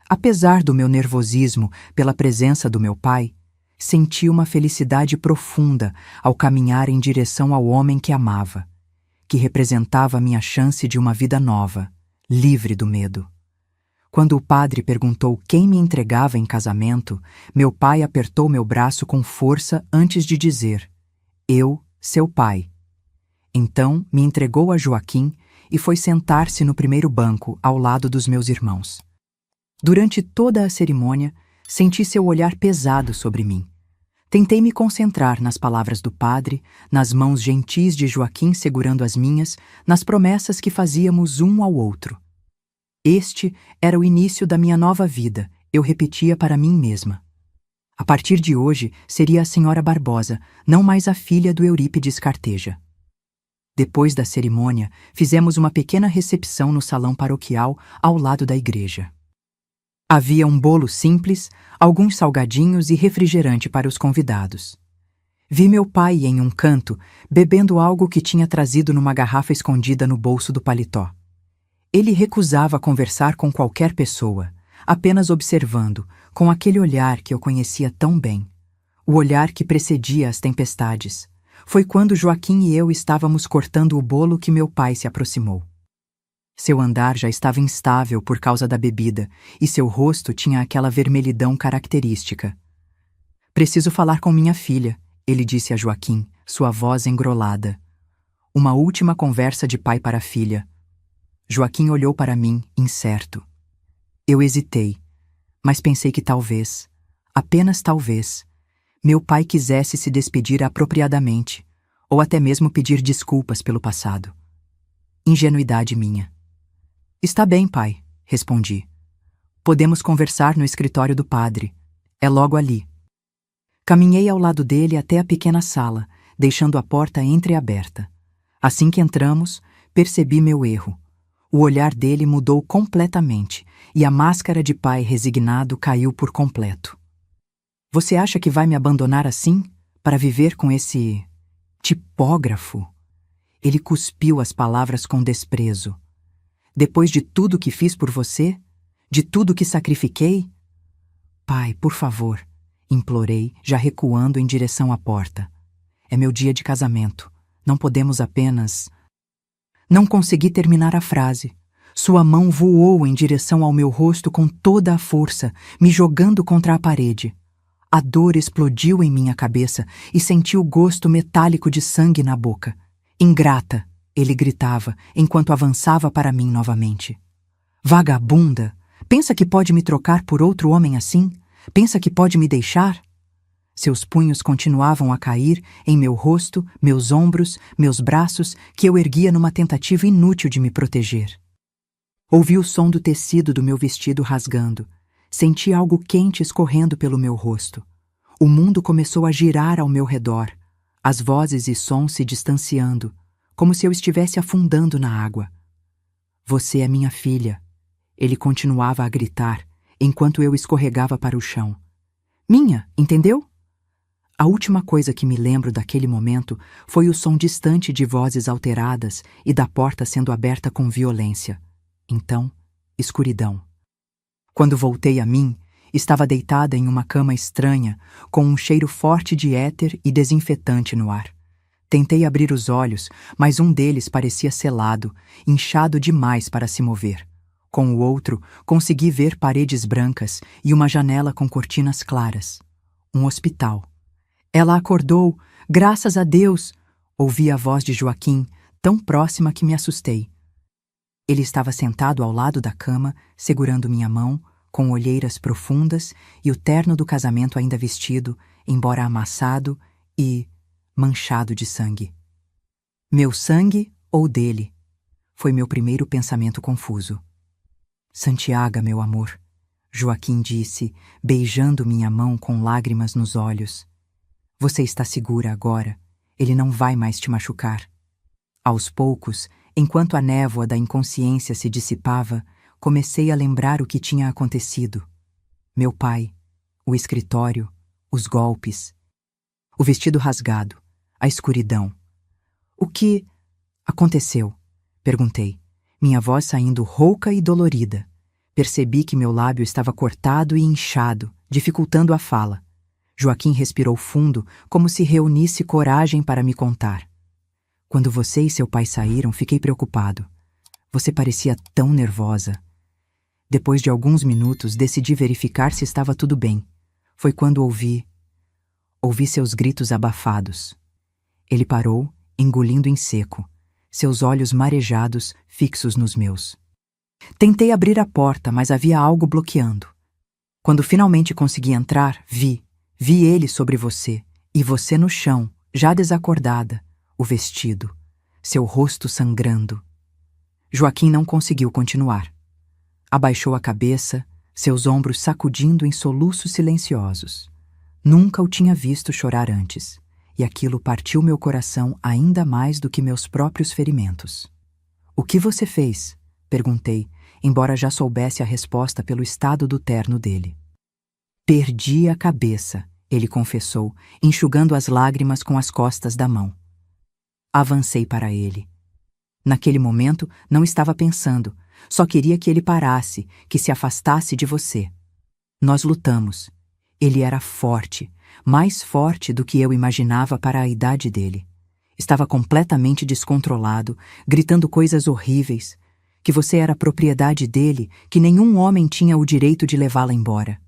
Apesar do meu nervosismo pela presença do meu pai, senti uma felicidade profunda ao caminhar em direção ao homem que amava, que representava a minha chance de uma vida nova, livre do medo. Quando o padre perguntou quem me entregava em casamento, meu pai apertou meu braço com força antes de dizer: eu, seu pai. Então me entregou a Joaquim e foi sentar-se no primeiro banco, ao lado dos meus irmãos. Durante toda a cerimônia, senti seu olhar pesado sobre mim. Tentei me concentrar nas palavras do padre, nas mãos gentis de Joaquim segurando as minhas, nas promessas que fazíamos um ao outro. Este era o início da minha nova vida, eu repetia para mim mesma. A partir de hoje, seria a senhora Barbosa, não mais a filha do Eurípides Carteja. Depois da cerimônia, fizemos uma pequena recepção no salão paroquial ao lado da igreja. Havia um bolo simples, alguns salgadinhos e refrigerante para os convidados. Vi meu pai em um canto, bebendo algo que tinha trazido numa garrafa escondida no bolso do paletó. Ele recusava conversar com qualquer pessoa, apenas observando, com aquele olhar que eu conhecia tão bem. O olhar que precedia as tempestades. Foi quando Joaquim e eu estávamos cortando o bolo que meu pai se aproximou. Seu andar já estava instável por causa da bebida e seu rosto tinha aquela vermelhidão característica. Preciso falar com minha filha, ele disse a Joaquim, sua voz engrolada. Uma última conversa de pai para filha. Joaquim olhou para mim, incerto. Eu hesitei, mas pensei que talvez, apenas talvez, meu pai quisesse se despedir apropriadamente, ou até mesmo pedir desculpas pelo passado. Ingenuidade minha. Está bem, pai, respondi. Podemos conversar no escritório do padre. É logo ali. Caminhei ao lado dele até a pequena sala, deixando a porta entreaberta. Assim que entramos, percebi meu erro. O olhar dele mudou completamente e a máscara de pai resignado caiu por completo. Você acha que vai me abandonar assim, para viver com esse tipógrafo? Ele cuspiu as palavras com desprezo. Depois de tudo que fiz por você? De tudo que sacrifiquei? Pai, por favor, implorei, já recuando em direção à porta. É meu dia de casamento. Não podemos apenas... Não consegui terminar a frase. Sua mão voou em direção ao meu rosto com toda a força, me jogando contra a parede. A dor explodiu em minha cabeça e senti o gosto metálico de sangue na boca. Ingrata, ele gritava, enquanto avançava para mim novamente. Vagabunda! Pensa que pode me trocar por outro homem assim? Pensa que pode me deixar? Seus punhos continuavam a cair em meu rosto, meus ombros, meus braços, que eu erguia numa tentativa inútil de me proteger. Ouvi o som do tecido do meu vestido rasgando. Senti algo quente escorrendo pelo meu rosto. O mundo começou a girar ao meu redor, as vozes e sons se distanciando, como se eu estivesse afundando na água. Você é minha filha, ele continuava a gritar, enquanto eu escorregava para o chão. Minha, entendeu? A última coisa que me lembro daquele momento foi o som distante de vozes alteradas e da porta sendo aberta com violência. Então, escuridão. Quando voltei a mim, estava deitada em uma cama estranha, com um cheiro forte de éter e desinfetante no ar. Tentei abrir os olhos, mas um deles parecia selado, inchado demais para se mover. Com o outro, consegui ver paredes brancas e uma janela com cortinas claras. Um hospital. Ela acordou, graças a Deus! Ouvi a voz de Joaquim, tão próxima que me assustei. Ele estava sentado ao lado da cama, segurando minha mão, com olheiras profundas e o terno do casamento ainda vestido, embora amassado e manchado de sangue. Meu sangue ou dele? Foi meu primeiro pensamento confuso. Santiago, meu amor, Joaquim disse, beijando minha mão com lágrimas nos olhos. Você está segura agora. Ele não vai mais te machucar. Aos poucos, enquanto a névoa da inconsciência se dissipava, comecei a lembrar o que tinha acontecido. Meu pai, o escritório, os golpes, o vestido rasgado, a escuridão. O que aconteceu? Perguntei, minha voz saindo rouca e dolorida. Percebi que meu lábio estava cortado e inchado, dificultando a fala. Joaquim respirou fundo, como se reunisse coragem para me contar. Quando você e seu pai saíram, fiquei preocupado. Você parecia tão nervosa. Depois de alguns minutos, decidi verificar se estava tudo bem. Foi quando ouvi seus gritos abafados. Ele parou, engolindo em seco, seus olhos marejados fixos nos meus. Tentei abrir a porta, mas havia algo bloqueando. Quando finalmente consegui entrar, vi ele sobre você, e você no chão, já desacordada, o vestido, seu rosto sangrando. Joaquim não conseguiu continuar. Abaixou a cabeça, seus ombros sacudindo em soluços silenciosos. Nunca o tinha visto chorar antes, e aquilo partiu meu coração ainda mais do que meus próprios ferimentos. "O que você fez?" perguntei, embora já soubesse a resposta pelo estado do terno dele. "Perdi a cabeça", ele confessou, enxugando as lágrimas com as costas da mão. Avancei para ele. Naquele momento, não estava pensando, só queria que ele parasse, que se afastasse de você. Nós lutamos. Ele era forte, mais forte do que eu imaginava para a idade dele. Estava completamente descontrolado, gritando coisas horríveis, que você era propriedade dele, que nenhum homem tinha o direito de levá-la embora.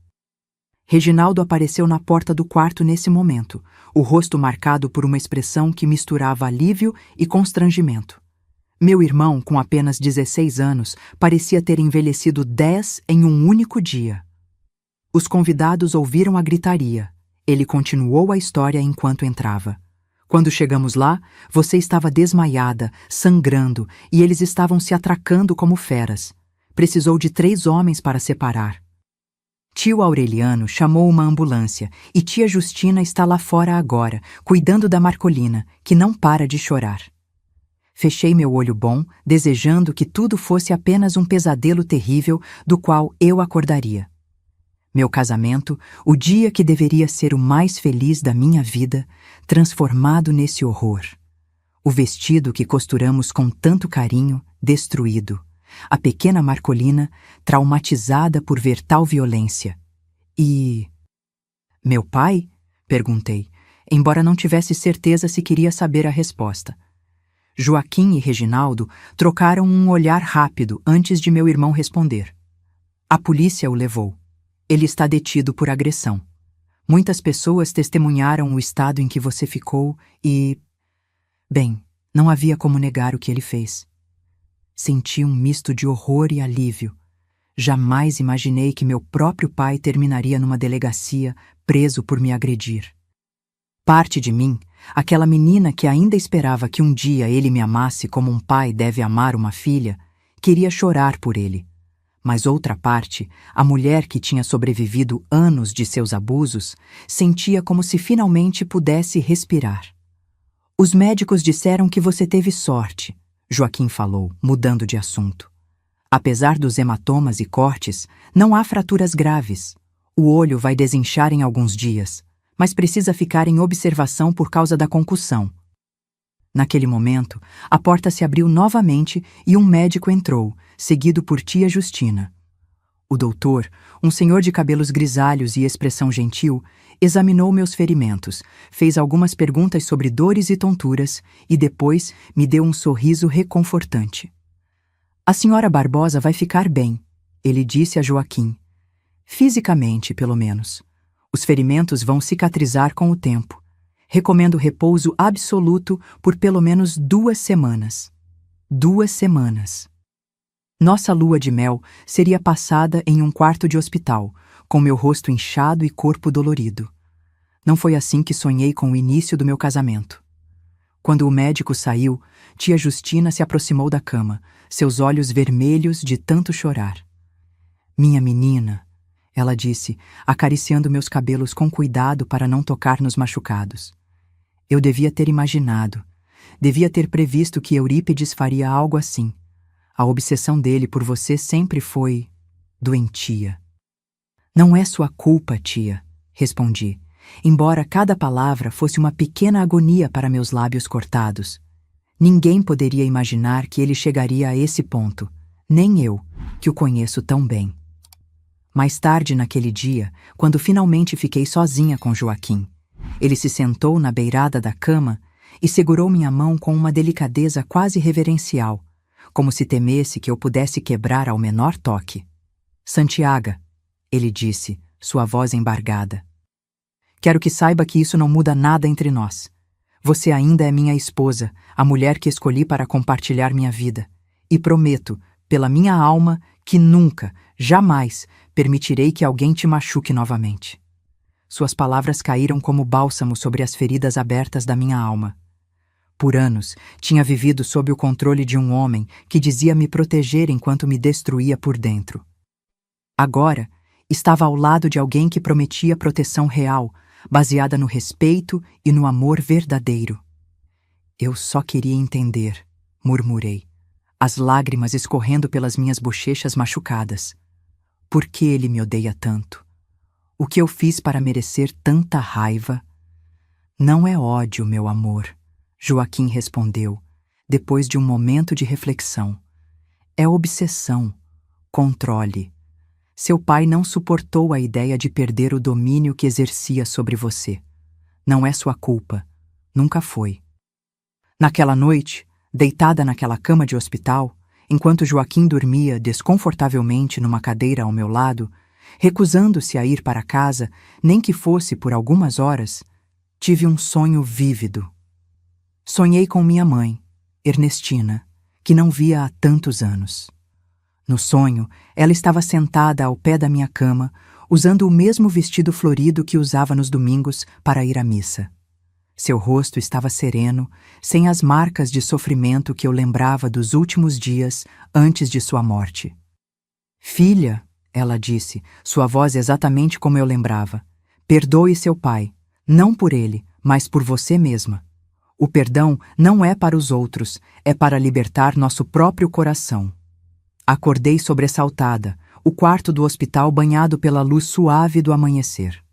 Reginaldo apareceu na porta do quarto nesse momento, o rosto marcado por uma expressão que misturava alívio e constrangimento. Meu irmão, com apenas 16 anos, parecia ter envelhecido 10 em um único dia. Os convidados ouviram a gritaria. Ele continuou a história enquanto entrava. "Quando chegamos lá, você estava desmaiada, sangrando, e eles estavam se atracando como feras. Precisou de 3 homens para separar. Tio Aureliano chamou uma ambulância e tia Justina está lá fora agora, cuidando da Marcolina, que não para de chorar." Fechei meu olho bom, desejando que tudo fosse apenas um pesadelo terrível do qual eu acordaria. Meu casamento, o dia que deveria ser o mais feliz da minha vida, transformado nesse horror. O vestido que costuramos com tanto carinho, destruído. A pequena Marcolina, traumatizada por ver tal violência. E... "Meu pai?" perguntei, embora não tivesse certeza se queria saber a resposta. Joaquim e Reginaldo trocaram um olhar rápido antes de meu irmão responder. "A polícia o levou. Ele está detido por agressão. Muitas pessoas testemunharam o estado em que você ficou e... Bem, não havia como negar o que ele fez." Senti um misto de horror e alívio. Jamais imaginei que meu próprio pai terminaria numa delegacia, preso por me agredir. Parte de mim, aquela menina que ainda esperava que um dia ele me amasse como um pai deve amar uma filha, queria chorar por ele. Mas outra parte, a mulher que tinha sobrevivido anos de seus abusos, sentia como se finalmente pudesse respirar. "Os médicos disseram que você teve sorte", Joaquim falou, mudando de assunto. "Apesar dos hematomas e cortes, não há fraturas graves. O olho vai desinchar em alguns dias, mas precisa ficar em observação por causa da concussão." Naquele momento, a porta se abriu novamente e um médico entrou, seguido por tia Justina. O doutor, um senhor de cabelos grisalhos e expressão gentil, examinou meus ferimentos, fez algumas perguntas sobre dores e tonturas e depois me deu um sorriso reconfortante. "A senhora Barbosa vai ficar bem", ele disse a Joaquim. "Fisicamente, pelo menos. Os ferimentos vão cicatrizar com o tempo. Recomendo repouso absoluto por pelo menos 2 semanas. 2 semanas. Nossa lua de mel seria passada em um quarto de hospital, com meu rosto inchado e corpo dolorido. Não foi assim que sonhei com o início do meu casamento." Quando o médico saiu, tia Justina se aproximou da cama, seus olhos vermelhos de tanto chorar. "Minha menina", ela disse, acariciando meus cabelos com cuidado para não tocar nos machucados. "Eu devia ter imaginado, devia ter previsto que Eurípides faria algo assim. A obsessão dele por você sempre foi doentia." "Não é sua culpa, tia", respondi, embora cada palavra fosse uma pequena agonia para meus lábios cortados. Ninguém poderia imaginar que ele chegaria a esse ponto, nem eu, que o conheço tão bem. Mais tarde naquele dia, quando finalmente fiquei sozinha com Joaquim, ele se sentou na beirada da cama e segurou minha mão com uma delicadeza quase reverencial, como se temesse que eu pudesse quebrar ao menor toque. Santiago, ele disse, sua voz embargada. Quero que saiba que isso não muda nada entre nós. Você ainda é minha esposa, a mulher que escolhi para compartilhar minha vida. E prometo, pela minha alma, que nunca, jamais, permitirei que alguém te machuque novamente. Suas palavras caíram como bálsamo sobre as feridas abertas da minha alma. Por anos, tinha vivido sob o controle de um homem que dizia me proteger enquanto me destruía por dentro. Agora, estava ao lado de alguém que prometia proteção real, baseada no respeito e no amor verdadeiro. Eu só queria entender, murmurei, as lágrimas escorrendo pelas minhas bochechas machucadas. Por que ele me odeia tanto? O que eu fiz para merecer tanta raiva? Não é ódio, meu amor, Joaquim respondeu, depois de um momento de reflexão. É obsessão, controle. Seu pai não suportou a ideia de perder o domínio que exercia sobre você. Não é sua culpa. Nunca foi. Naquela noite, deitada naquela cama de hospital, enquanto Joaquim dormia desconfortavelmente numa cadeira ao meu lado, recusando-se a ir para casa, nem que fosse por algumas horas, tive um sonho vívido. Sonhei com minha mãe, Ernestina, que não via há tantos anos. No sonho, ela estava sentada ao pé da minha cama, usando o mesmo vestido florido que usava nos domingos para ir à missa. Seu rosto estava sereno, sem as marcas de sofrimento que eu lembrava dos últimos dias antes de sua morte. Filha, ela disse, sua voz exatamente como eu lembrava, perdoe seu pai, não por ele, mas por você mesma. O perdão não é para os outros, é para libertar nosso próprio coração. Acordei sobressaltada, o quarto do hospital banhado pela luz suave do amanhecer.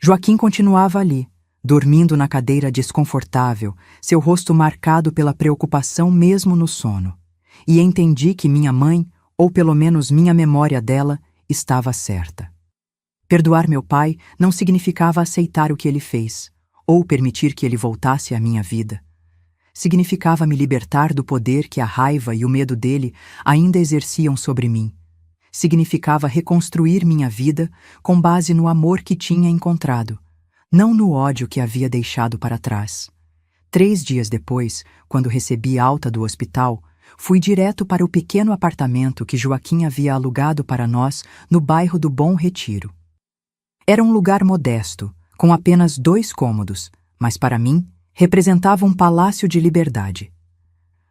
Joaquim continuava ali, dormindo na cadeira desconfortável, seu rosto marcado pela preocupação mesmo no sono. E entendi que minha mãe, ou pelo menos minha memória dela, estava certa. Perdoar meu pai não significava aceitar o que ele fez, ou permitir que ele voltasse à minha vida. Significava me libertar do poder que a raiva e o medo dele ainda exerciam sobre mim. Significava reconstruir minha vida com base no amor que tinha encontrado, não no ódio que havia deixado para trás. 3 dias depois, quando recebi alta do hospital, fui direto para o pequeno apartamento que Joaquim havia alugado para nós no bairro do Bom Retiro. Era um lugar modesto, com apenas 2 cômodos, mas para mim, representava um palácio de liberdade.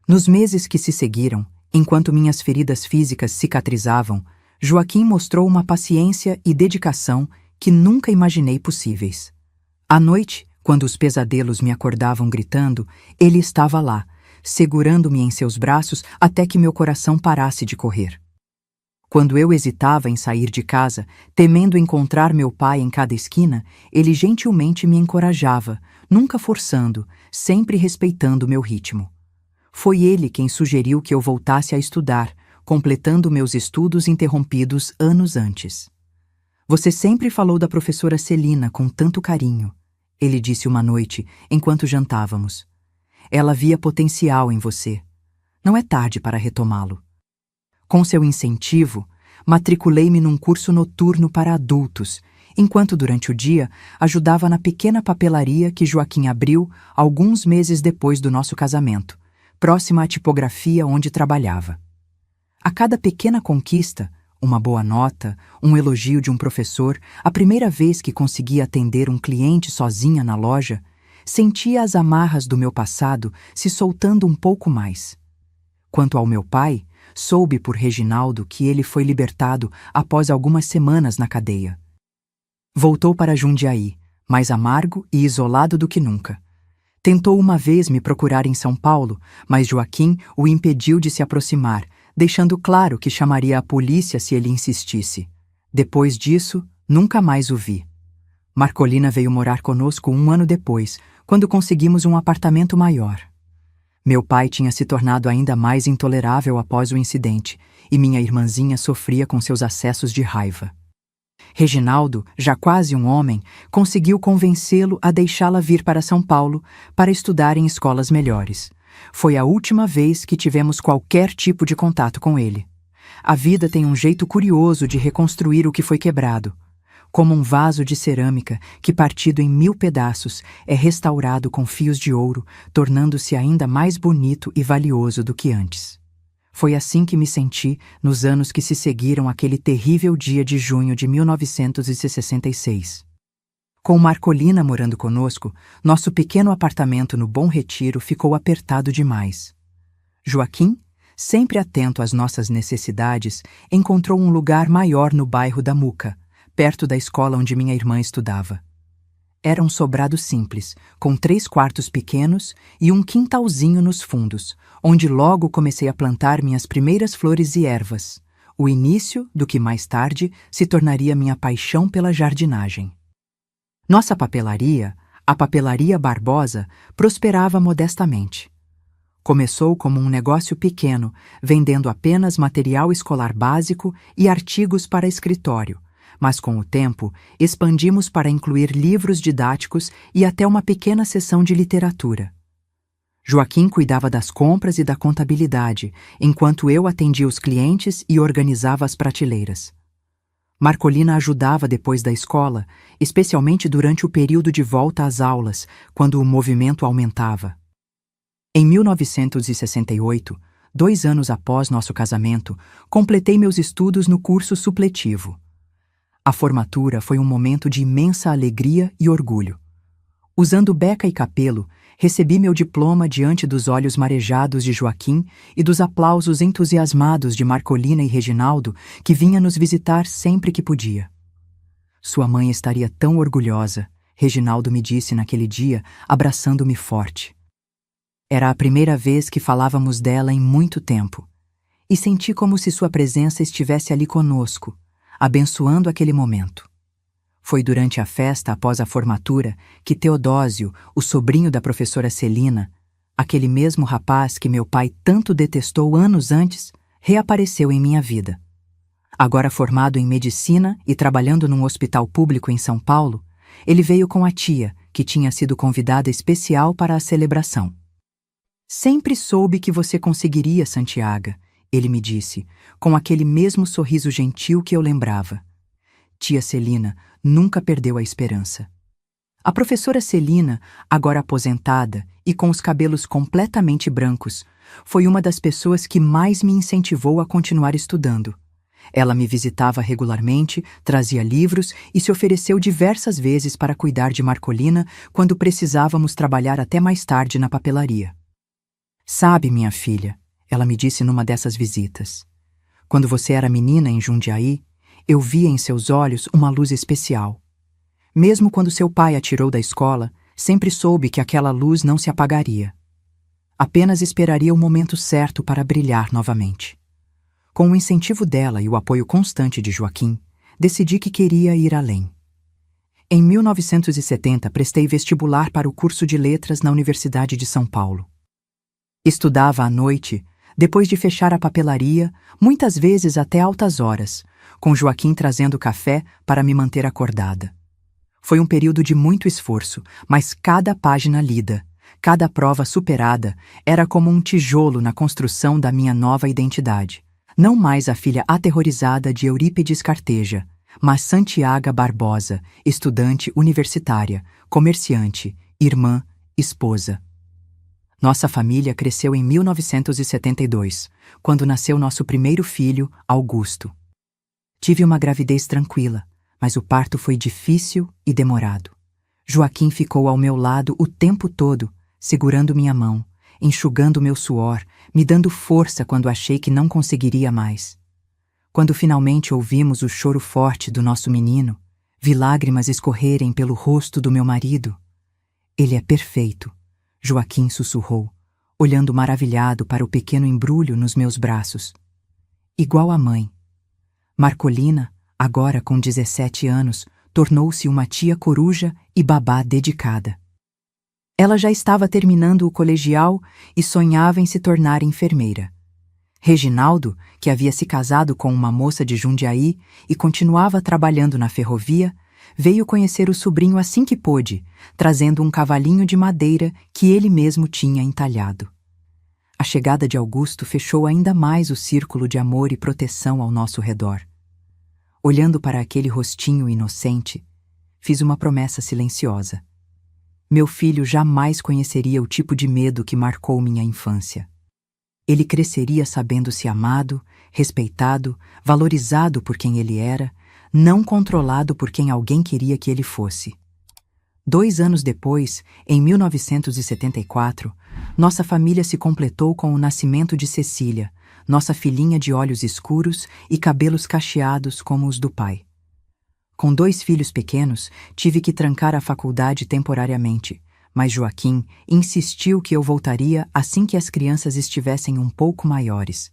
Nos meses que se seguiram, enquanto minhas feridas físicas cicatrizavam, Joaquim mostrou uma paciência e dedicação que nunca imaginei possíveis. À noite, quando os pesadelos me acordavam gritando, ele estava lá, segurando-me em seus braços até que meu coração parasse de correr. Quando eu hesitava em sair de casa, temendo encontrar meu pai em cada esquina, ele gentilmente me encorajava, nunca forçando, sempre respeitando meu ritmo. Foi ele quem sugeriu que eu voltasse a estudar, completando meus estudos interrompidos anos antes. Você sempre falou da professora Celina com tanto carinho, ele disse uma noite, enquanto jantávamos. Ela via potencial em você. Não é tarde para retomá-lo. Com seu incentivo, matriculei-me num curso noturno para adultos, enquanto durante o dia ajudava na pequena papelaria que Joaquim abriu alguns meses depois do nosso casamento, próxima à tipografia onde trabalhava. A cada pequena conquista, uma boa nota, um elogio de um professor, a primeira vez que conseguia atender um cliente sozinha na loja, sentia as amarras do meu passado se soltando um pouco mais. Quanto ao meu pai, soube por Reginaldo que ele foi libertado após algumas semanas na cadeia. Voltou para Jundiaí, mais amargo e isolado do que nunca. Tentou uma vez me procurar em São Paulo, mas Joaquim o impediu de se aproximar, deixando claro que chamaria a polícia se ele insistisse. Depois disso, nunca mais o vi. Marcolina veio morar conosco 1 ano depois, quando conseguimos um apartamento maior. Meu pai tinha se tornado ainda mais intolerável após o incidente, e minha irmãzinha sofria com seus acessos de raiva. Reginaldo, já quase um homem, conseguiu convencê-lo a deixá-la vir para São Paulo para estudar em escolas melhores. Foi a última vez que tivemos qualquer tipo de contato com ele. A vida tem um jeito curioso de reconstruir o que foi quebrado, como um vaso de cerâmica que, partido em 1000 pedaços, é restaurado com fios de ouro, tornando-se ainda mais bonito e valioso do que antes. Foi assim que me senti nos anos que se seguiram àquele terrível dia de junho de 1966. Com Marcolina morando conosco, nosso pequeno apartamento no Bom Retiro ficou apertado demais. Joaquim, sempre atento às nossas necessidades, encontrou um lugar maior no bairro da Muca, perto da escola onde minha irmã estudava. Era um sobrado simples, com 3 quartos pequenos e um quintalzinho nos fundos, onde logo comecei a plantar minhas primeiras flores e ervas, o início do que mais tarde se tornaria minha paixão pela jardinagem. Nossa papelaria, a Papelaria Barbosa, prosperava modestamente. Começou como um negócio pequeno, vendendo apenas material escolar básico e artigos para escritório, mas com o tempo expandimos para incluir livros didáticos e até uma pequena seção de literatura. Joaquim cuidava das compras e da contabilidade, enquanto eu atendia os clientes e organizava as prateleiras. Marcolina ajudava depois da escola, especialmente durante o período de volta às aulas, quando o movimento aumentava. Em 1968, 2 anos após nosso casamento, completei meus estudos no curso supletivo. A formatura foi um momento de imensa alegria e orgulho. Usando beca e capelo, recebi meu diploma diante dos olhos marejados de Joaquim e dos aplausos entusiasmados de Marcolina e Reginaldo, que vinha nos visitar sempre que podia. Sua mãe estaria tão orgulhosa, Reginaldo me disse naquele dia, abraçando-me forte. Era a primeira vez que falávamos dela em muito tempo, e senti como se sua presença estivesse ali conosco, abençoando aquele momento. Foi durante a festa após a formatura que Teodósio, o sobrinho da professora Celina, aquele mesmo rapaz que meu pai tanto detestou anos antes, reapareceu em minha vida. Agora formado em medicina e trabalhando num hospital público em São Paulo, ele veio com a tia, que tinha sido convidada especial para a celebração. Sempre soube que você conseguiria, Santiago, ele me disse, com aquele mesmo sorriso gentil que eu lembrava. Tia Celina nunca perdeu a esperança. A professora Celina, agora aposentada e com os cabelos completamente brancos, foi uma das pessoas que mais me incentivou a continuar estudando. Ela me visitava regularmente, trazia livros e se ofereceu diversas vezes para cuidar de Marcolina quando precisávamos trabalhar até mais tarde na papelaria. Sabe, minha filha, ela me disse numa dessas visitas, quando você era menina em Jundiaí, eu via em seus olhos uma luz especial. Mesmo quando seu pai a tirou da escola, sempre soube que aquela luz não se apagaria. Apenas esperaria o momento certo para brilhar novamente. Com o incentivo dela e o apoio constante de Joaquim, decidi que queria ir além. Em 1970, prestei vestibular para o curso de Letras na Universidade de São Paulo. Estudava à noite, depois de fechar a papelaria, muitas vezes até altas horas, com Joaquim trazendo café para me manter acordada. Foi um período de muito esforço, mas cada página lida, cada prova superada, era como um tijolo na construção da minha nova identidade. Não mais a filha aterrorizada de Eurípides Carteja, mas Santiago Barbosa, estudante universitária, comerciante, irmã, esposa. Nossa família cresceu em 1972, quando nasceu nosso primeiro filho, Augusto. Tive uma gravidez tranquila, mas o parto foi difícil e demorado. Joaquim ficou ao meu lado o tempo todo, segurando minha mão, enxugando meu suor, me dando força quando achei que não conseguiria mais. Quando finalmente ouvimos o choro forte do nosso menino, vi lágrimas escorrerem pelo rosto do meu marido. Ele é perfeito, Joaquim sussurrou, olhando maravilhado para o pequeno embrulho nos meus braços. Igual à mãe. Marcolina, agora com 17 anos, tornou-se uma tia coruja e babá dedicada. Ela já estava terminando o colegial e sonhava em se tornar enfermeira. Reginaldo, que havia se casado com uma moça de Jundiaí e continuava trabalhando na ferrovia, veio conhecer o sobrinho assim que pôde, trazendo um cavalinho de madeira que ele mesmo tinha entalhado. A chegada de Augusto fechou ainda mais o círculo de amor e proteção ao nosso redor. Olhando para aquele rostinho inocente, fiz uma promessa silenciosa. Meu filho jamais conheceria o tipo de medo que marcou minha infância. Ele cresceria sabendo-se amado, respeitado, valorizado por quem ele era, não controlado por quem alguém queria que ele fosse. 2 anos depois, em 1974, nossa família se completou com o nascimento de Cecília, nossa filhinha de olhos escuros e cabelos cacheados como os do pai. Com 2 filhos pequenos, tive que trancar a faculdade temporariamente, mas Joaquim insistiu que eu voltaria assim que as crianças estivessem um pouco maiores.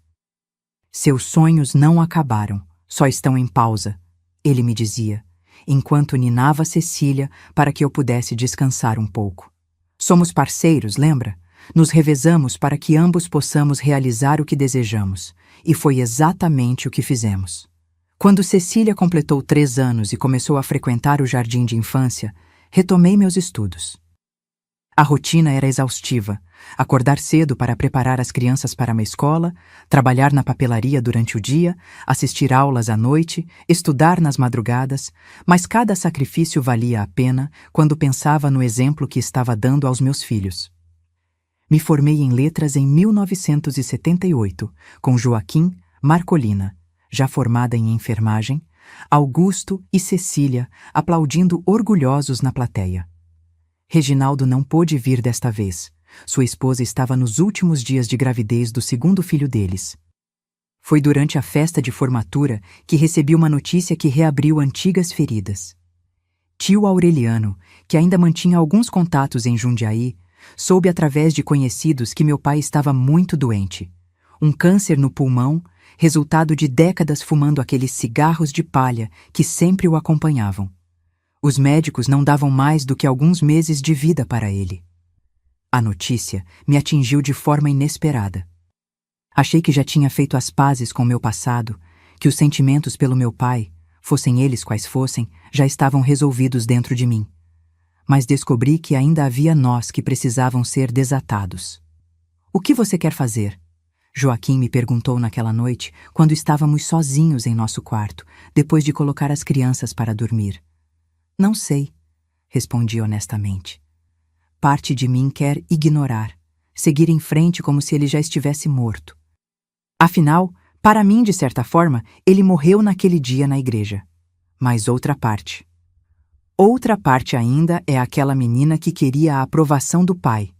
Seus sonhos não acabaram, só estão em pausa, ele me dizia, enquanto ninava Cecília para que eu pudesse descansar um pouco. Somos parceiros, lembra? Nos revezamos para que ambos possamos realizar o que desejamos, e foi exatamente o que fizemos. Quando Cecília completou 3 anos e começou a frequentar o jardim de infância, retomei meus estudos. A rotina era exaustiva. Acordar cedo para preparar as crianças para uma escola, trabalhar na papelaria durante o dia, assistir aulas à noite, estudar nas madrugadas, mas cada sacrifício valia a pena quando pensava no exemplo que estava dando aos meus filhos. Me formei em letras em 1978, com Joaquim, Marcolina, já formada em enfermagem, Augusto e Cecília aplaudindo orgulhosos na plateia. Reginaldo não pôde vir desta vez. Sua esposa estava nos últimos dias de gravidez do 2º filho deles. Foi durante a festa de formatura que recebi uma notícia que reabriu antigas feridas. Tio Aureliano, que ainda mantinha alguns contatos em Jundiaí, soube através de conhecidos que meu pai estava muito doente. Um câncer no pulmão, resultado de décadas fumando aqueles cigarros de palha que sempre o acompanhavam. Os médicos não davam mais do que alguns meses de vida para ele. A notícia me atingiu de forma inesperada. Achei que já tinha feito as pazes com meu passado, que os sentimentos pelo meu pai, fossem eles quais fossem, já estavam resolvidos dentro de mim. Mas descobri que ainda havia nós que precisavam ser desatados. O que você quer fazer? Joaquim me perguntou naquela noite, quando estávamos sozinhos em nosso quarto, depois de colocar as crianças para dormir. Não sei, respondi honestamente. Parte de mim quer ignorar, seguir em frente como se ele já estivesse morto. Afinal, para mim, de certa forma, ele morreu naquele dia na igreja. Mas outra parte ainda é aquela menina que queria a aprovação do pai.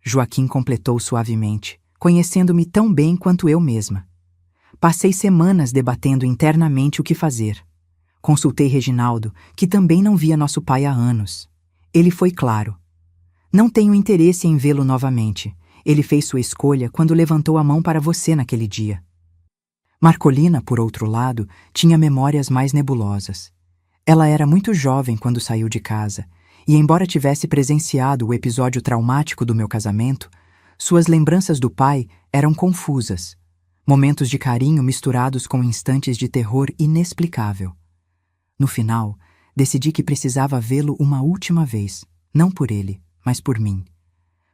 Joaquim completou suavemente, conhecendo-me tão bem quanto eu mesma. Passei semanas debatendo internamente o que fazer. Consultei Reginaldo, que também não via nosso pai há anos. Ele foi claro. Não tenho interesse em vê-lo novamente. Ele fez sua escolha quando levantou a mão para você naquele dia. Marcolina, por outro lado, tinha memórias mais nebulosas. Ela era muito jovem quando saiu de casa, e embora tivesse presenciado o episódio traumático do meu casamento, suas lembranças do pai eram confusas, momentos de carinho misturados com instantes de terror inexplicável. No final, decidi que precisava vê-lo uma última vez, não por ele, mas por mim,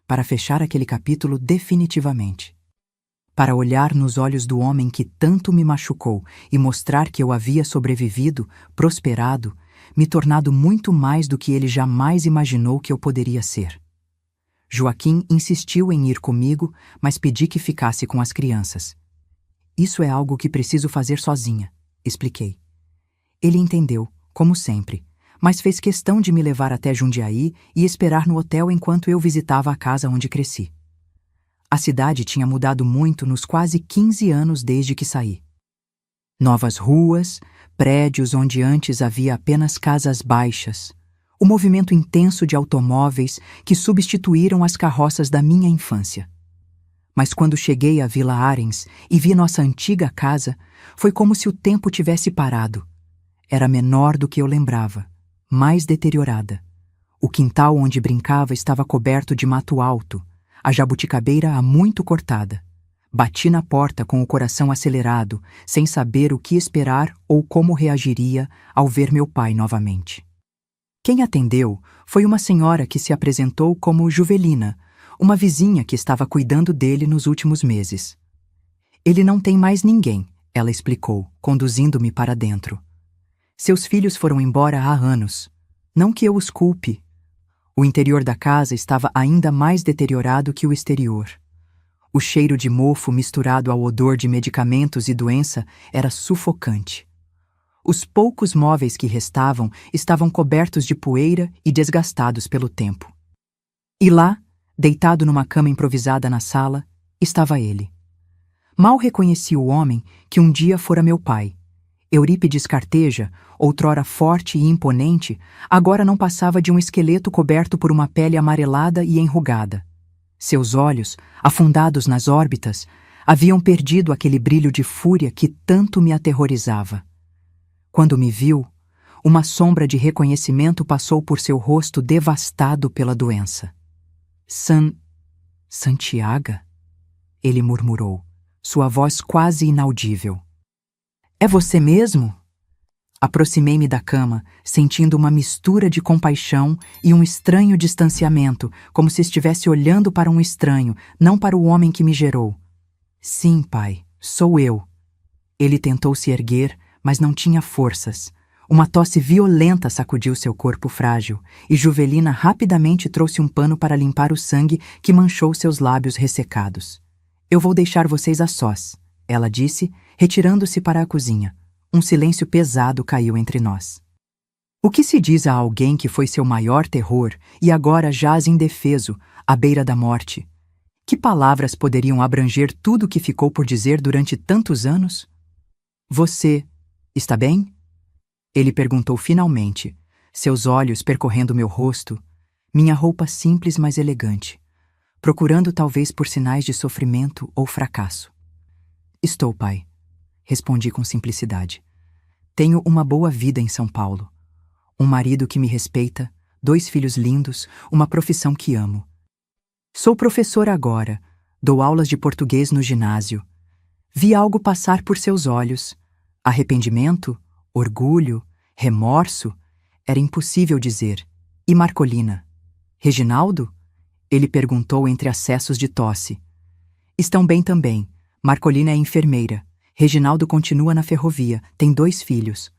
para fechar aquele capítulo definitivamente. Para olhar nos olhos do homem que tanto me machucou e mostrar que eu havia sobrevivido, prosperado, me tornado muito mais do que ele jamais imaginou que eu poderia ser. Joaquim insistiu em ir comigo, mas pedi que ficasse com as crianças. Isso é algo que preciso fazer sozinha, expliquei. Ele entendeu, como sempre, mas fez questão de me levar até Jundiaí e esperar no hotel enquanto eu visitava a casa onde cresci. A cidade tinha mudado muito nos quase 15 anos desde que saí. Novas ruas, prédios onde antes havia apenas casas baixas, o movimento intenso de automóveis que substituíram as carroças da minha infância. Mas quando cheguei à Vila Arens e vi nossa antiga casa, foi como se o tempo tivesse parado. Era menor do que eu lembrava, mais deteriorada. O quintal onde brincava estava coberto de mato alto, a jabuticabeira há muito cortada. Bati na porta com o coração acelerado, sem saber o que esperar ou como reagiria ao ver meu pai novamente. Quem atendeu foi uma senhora que se apresentou como Juvelina, uma vizinha que estava cuidando dele nos últimos meses. Ele não tem mais ninguém, ela explicou, conduzindo-me para dentro. Seus filhos foram embora há anos. Não que eu os culpe. O interior da casa estava ainda mais deteriorado que o exterior. O cheiro de mofo misturado ao odor de medicamentos e doença era sufocante. Os poucos móveis que restavam estavam cobertos de poeira e desgastados pelo tempo. E lá, deitado numa cama improvisada na sala, estava ele. Mal reconheci o homem que um dia fora meu pai. Eurípides Carteja, outrora forte e imponente, agora não passava de um esqueleto coberto por uma pele amarelada e enrugada. Seus olhos, afundados nas órbitas, haviam perdido aquele brilho de fúria que tanto me aterrorizava. Quando me viu, uma sombra de reconhecimento passou por seu rosto devastado pela doença. Santiago? Ele murmurou, sua voz quase inaudível. É você mesmo? Aproximei-me da cama, sentindo uma mistura de compaixão e um estranho distanciamento, como se estivesse olhando para um estranho, não para o homem que me gerou. Sim, pai, sou eu. Ele tentou se erguer, mas não tinha forças. Uma tosse violenta sacudiu seu corpo frágil, e Juvelina rapidamente trouxe um pano para limpar o sangue que manchou seus lábios ressecados. Eu vou deixar vocês a sós, ela disse, retirando-se para a cozinha. Um silêncio pesado caiu entre nós. O que se diz a alguém que foi seu maior terror e agora jaz indefeso, à beira da morte? Que palavras poderiam abranger tudo o que ficou por dizer durante tantos anos? Você está bem? Ele perguntou finalmente, seus olhos percorrendo meu rosto, minha roupa simples mas elegante, procurando talvez por sinais de sofrimento ou fracasso. Estou, pai, respondi com simplicidade. Tenho uma boa vida em São Paulo. Um marido que me respeita, 2 filhos lindos, uma profissão que amo. Sou professora agora, dou aulas de português no ginásio. Vi algo passar por seus olhos. Arrependimento? Orgulho? Remorso? Era impossível dizer. E Marcolina? Reginaldo? Ele perguntou entre acessos de tosse. Estão bem também. Marcolina é enfermeira. Reginaldo continua na ferrovia, tem 2 filhos.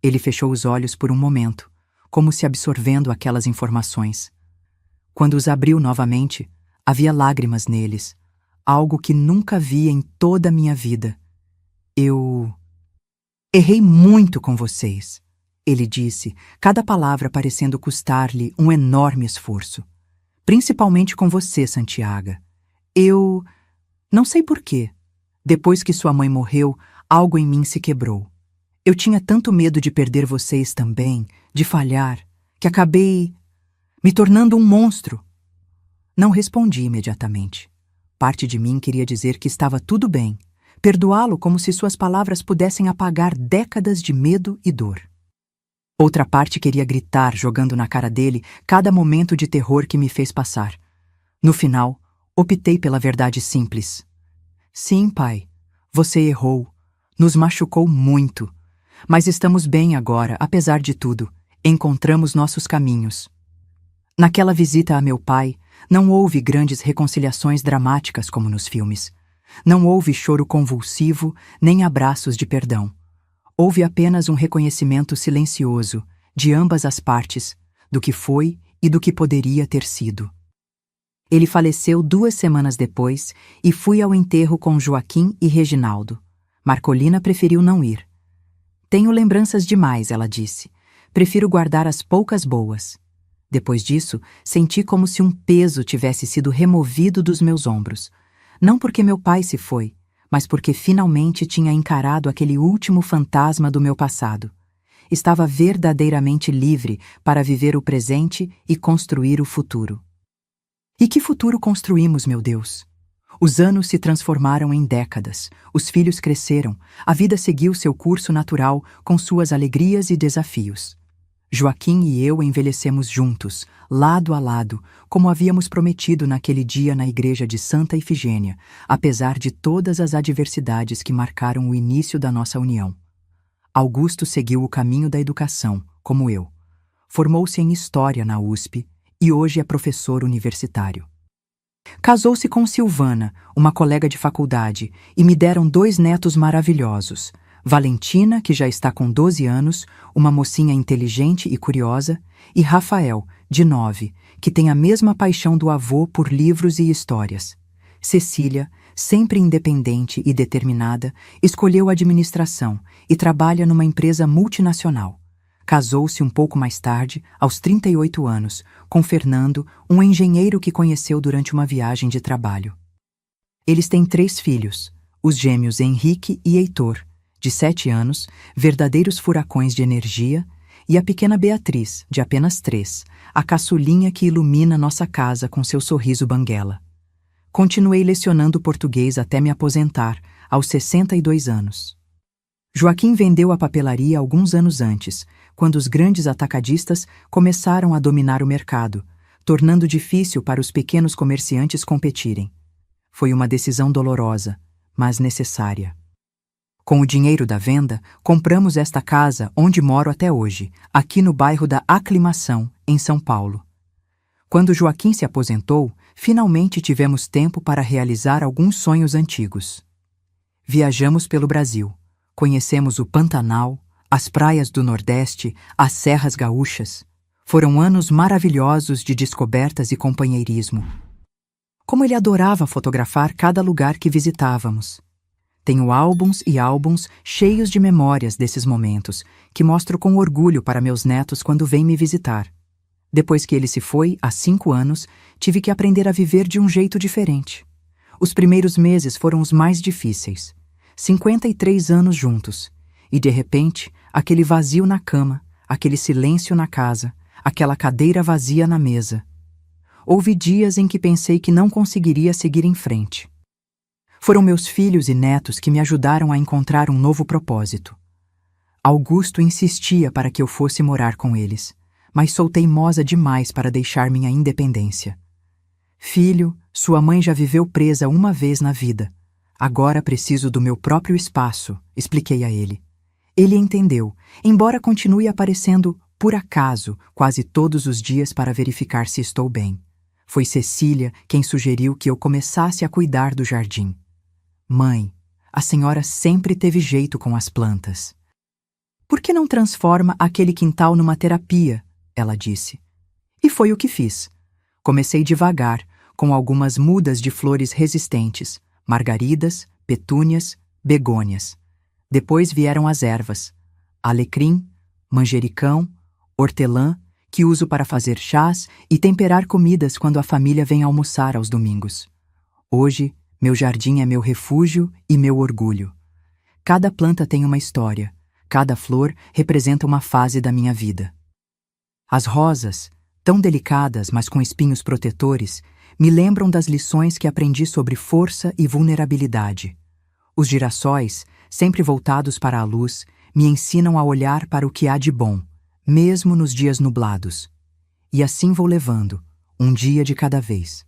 Ele fechou os olhos por um momento, como se absorvendo aquelas informações. Quando os abriu novamente, havia lágrimas neles, algo que nunca vi em toda a minha vida. Eu errei muito com vocês, ele disse, cada palavra parecendo custar-lhe um enorme esforço. Principalmente com você, Santiago. Eu não sei porquê. Depois que sua mãe morreu, algo em mim se quebrou. Eu tinha tanto medo de perder vocês também, de falhar, que acabei me tornando um monstro. Não respondi imediatamente. Parte de mim queria dizer que estava tudo bem, perdoá-lo como se suas palavras pudessem apagar décadas de medo e dor. Outra parte queria gritar, jogando na cara dele cada momento de terror que me fez passar. No final, optei pela verdade simples. Sim, pai, você errou, nos machucou muito, mas estamos bem agora, apesar de tudo, encontramos nossos caminhos. Naquela visita a meu pai, não houve grandes reconciliações dramáticas como nos filmes. Não houve choro convulsivo, nem abraços de perdão. Houve apenas um reconhecimento silencioso, de ambas as partes, do que foi e do que poderia ter sido. Ele faleceu 2 semanas depois e fui ao enterro com Joaquim e Reginaldo. Marcolina preferiu não ir. Tenho lembranças demais, ela disse. Prefiro guardar as poucas boas. Depois disso, senti como se um peso tivesse sido removido dos meus ombros. Não porque meu pai se foi, mas porque finalmente tinha encarado aquele último fantasma do meu passado. Estava verdadeiramente livre para viver o presente e construir o futuro. E que futuro construímos, meu Deus? Os anos se transformaram em décadas, os filhos cresceram, a vida seguiu seu curso natural com suas alegrias e desafios. Joaquim e eu envelhecemos juntos, lado a lado, como havíamos prometido naquele dia na igreja de Santa Ifigênia, apesar de todas as adversidades que marcaram o início da nossa união. Augusto seguiu o caminho da educação, como eu. Formou-se em História na USP e hoje é professor universitário. Casou-se com Silvana, uma colega de faculdade, e me deram 2 netos maravilhosos. Valentina, que já está com 12 anos, uma mocinha inteligente e curiosa, e Rafael, de 9, que tem a mesma paixão do avô por livros e histórias. Cecília, sempre independente e determinada, escolheu administração e trabalha numa empresa multinacional. Casou-se um pouco mais tarde, aos 38 anos, com Fernando, um engenheiro que conheceu durante uma viagem de trabalho. Eles têm 3 filhos, os gêmeos Henrique e Heitor, de 7 anos, verdadeiros furacões de energia, e a pequena Beatriz, de apenas 3, a caçulinha que ilumina nossa casa com seu sorriso banguela. Continuei lecionando português até me aposentar, aos 62 anos. Joaquim vendeu a papelaria alguns anos antes, quando os grandes atacadistas começaram a dominar o mercado, tornando difícil para os pequenos comerciantes competirem. Foi uma decisão dolorosa, mas necessária. Com o dinheiro da venda, compramos esta casa onde moro até hoje, aqui no bairro da Aclimação, em São Paulo. Quando Joaquim se aposentou, finalmente tivemos tempo para realizar alguns sonhos antigos. Viajamos pelo Brasil, conhecemos o Pantanal, as praias do Nordeste, as serras gaúchas. Foram anos maravilhosos de descobertas e companheirismo. Como ele adorava fotografar cada lugar que visitávamos. Tenho álbuns e álbuns cheios de memórias desses momentos, que mostro com orgulho para meus netos quando vêm me visitar. Depois que ele se foi, há 5 anos, tive que aprender a viver de um jeito diferente. Os primeiros meses foram os mais difíceis. 53 anos juntos. E, de repente, aquele vazio na cama, aquele silêncio na casa, aquela cadeira vazia na mesa. Houve dias em que pensei que não conseguiria seguir em frente. Foram meus filhos e netos que me ajudaram a encontrar um novo propósito. Augusto insistia para que eu fosse morar com eles, mas sou teimosa demais para deixar minha independência. Filho, sua mãe já viveu presa uma vez na vida. Agora preciso do meu próprio espaço, expliquei a ele. Ele entendeu, embora continue aparecendo, por acaso, quase todos os dias para verificar se estou bem. Foi Cecília quem sugeriu que eu começasse a cuidar do jardim. Mãe, a senhora sempre teve jeito com as plantas. Por que não transforma aquele quintal numa terapia? Ela disse. E foi o que fiz. Comecei devagar, com algumas mudas de flores resistentes, margaridas, petúnias, begônias. Depois vieram as ervas, alecrim, manjericão, hortelã, que uso para fazer chás e temperar comidas quando a família vem almoçar aos domingos. Hoje, meu jardim é meu refúgio e meu orgulho. Cada planta tem uma história, cada flor representa uma fase da minha vida. As rosas, tão delicadas, mas com espinhos protetores, me lembram das lições que aprendi sobre força e vulnerabilidade. Os girassóis, sempre voltados para a luz, me ensinam a olhar para o que há de bom, mesmo nos dias nublados. E assim vou levando, um dia de cada vez.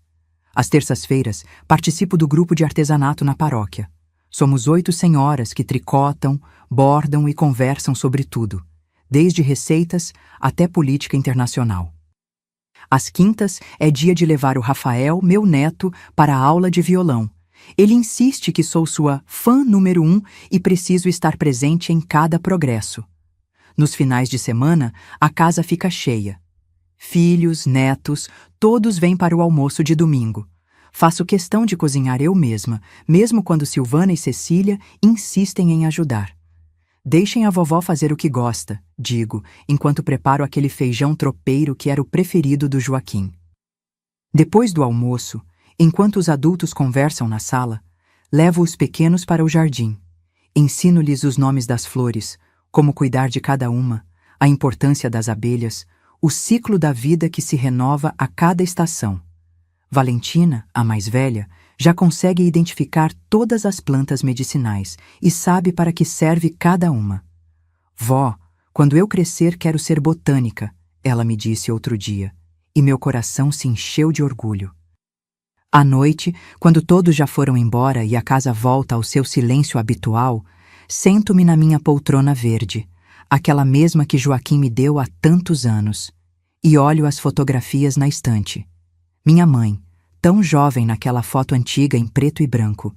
Às terças-feiras, participo do grupo de artesanato na paróquia. Somos 8 senhoras que tricotam, bordam e conversam sobre tudo, desde receitas até política internacional. Às quintas é dia de levar o Rafael, meu neto, para a aula de violão. Ele insiste que sou sua fã número 1 e preciso estar presente em cada progresso. Nos finais de semana, a casa fica cheia. Filhos, netos, todos vêm para o almoço de domingo. Faço questão de cozinhar eu mesma, mesmo quando Silvana e Cecília insistem em ajudar. Deixem a vovó fazer o que gosta, digo, enquanto preparo aquele feijão tropeiro que era o preferido do Joaquim. Depois do almoço, enquanto os adultos conversam na sala, levo os pequenos para o jardim. Ensino-lhes os nomes das flores, como cuidar de cada uma, a importância das abelhas, o ciclo da vida que se renova a cada estação. Valentina, a mais velha, já consegue identificar todas as plantas medicinais e sabe para que serve cada uma. Vó, quando eu crescer quero ser botânica, ela me disse outro dia, e meu coração se encheu de orgulho. À noite, quando todos já foram embora e a casa volta ao seu silêncio habitual, sento-me na minha poltrona verde, aquela mesma que Joaquim me deu há tantos anos, e olho as fotografias na estante. Minha mãe, tão jovem naquela foto antiga em preto e branco.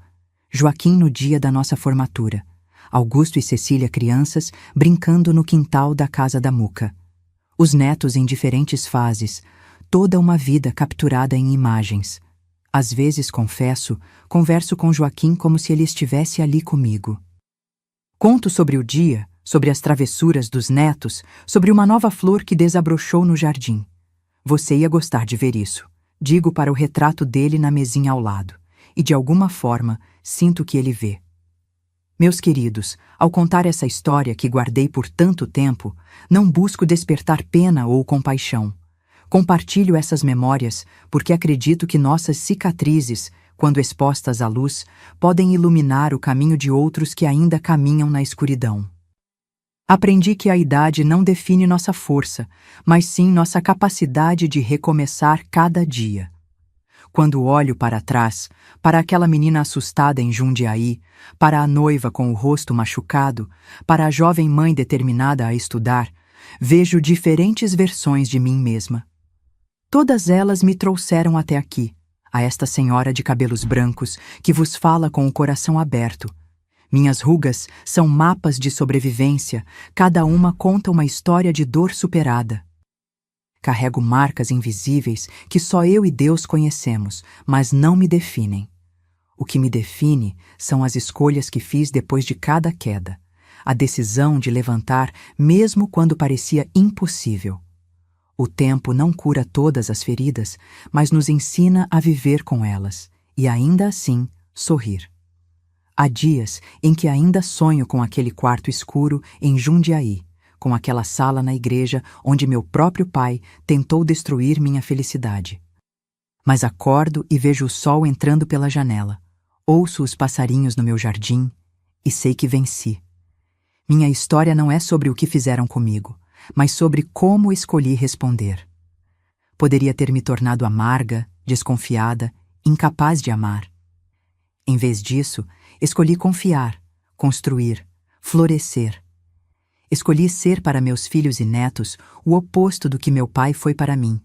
Joaquim no dia da nossa formatura. Augusto e Cecília crianças brincando no quintal da casa da Muca. Os netos em diferentes fases, toda uma vida capturada em imagens. Às vezes, confesso, converso com Joaquim como se ele estivesse ali comigo. Conto sobre o dia, sobre as travessuras dos netos, sobre uma nova flor que desabrochou no jardim. Você ia gostar de ver isso. Digo para o retrato dele na mesinha ao lado. E de alguma forma, sinto que ele vê. Meus queridos, ao contar essa história que guardei por tanto tempo, não busco despertar pena ou compaixão. Compartilho essas memórias porque acredito que nossas cicatrizes, quando expostas à luz, podem iluminar o caminho de outros que ainda caminham na escuridão. Aprendi que a idade não define nossa força, mas sim nossa capacidade de recomeçar cada dia. Quando olho para trás, para aquela menina assustada em Jundiaí, para a noiva com o rosto machucado, para a jovem mãe determinada a estudar, vejo diferentes versões de mim mesma. Todas elas me trouxeram até aqui, a esta senhora de cabelos brancos que vos fala com o coração aberto. Minhas rugas são mapas de sobrevivência, cada uma conta uma história de dor superada. Carrego marcas invisíveis que só eu e Deus conhecemos, mas não me definem. O que me define são as escolhas que fiz depois de cada queda, a decisão de levantar mesmo quando parecia impossível. O tempo não cura todas as feridas, mas nos ensina a viver com elas e ainda assim sorrir. Há dias em que ainda sonho com aquele quarto escuro em Jundiaí, com aquela sala na igreja onde meu próprio pai tentou destruir minha felicidade. Mas acordo e vejo o sol entrando pela janela, ouço os passarinhos no meu jardim e sei que venci. Minha história não é sobre o que fizeram comigo, mas sobre como escolhi responder. Poderia ter me tornado amarga, desconfiada, incapaz de amar. Em vez disso, escolhi confiar, construir, florescer. Escolhi ser para meus filhos e netos o oposto do que meu pai foi para mim.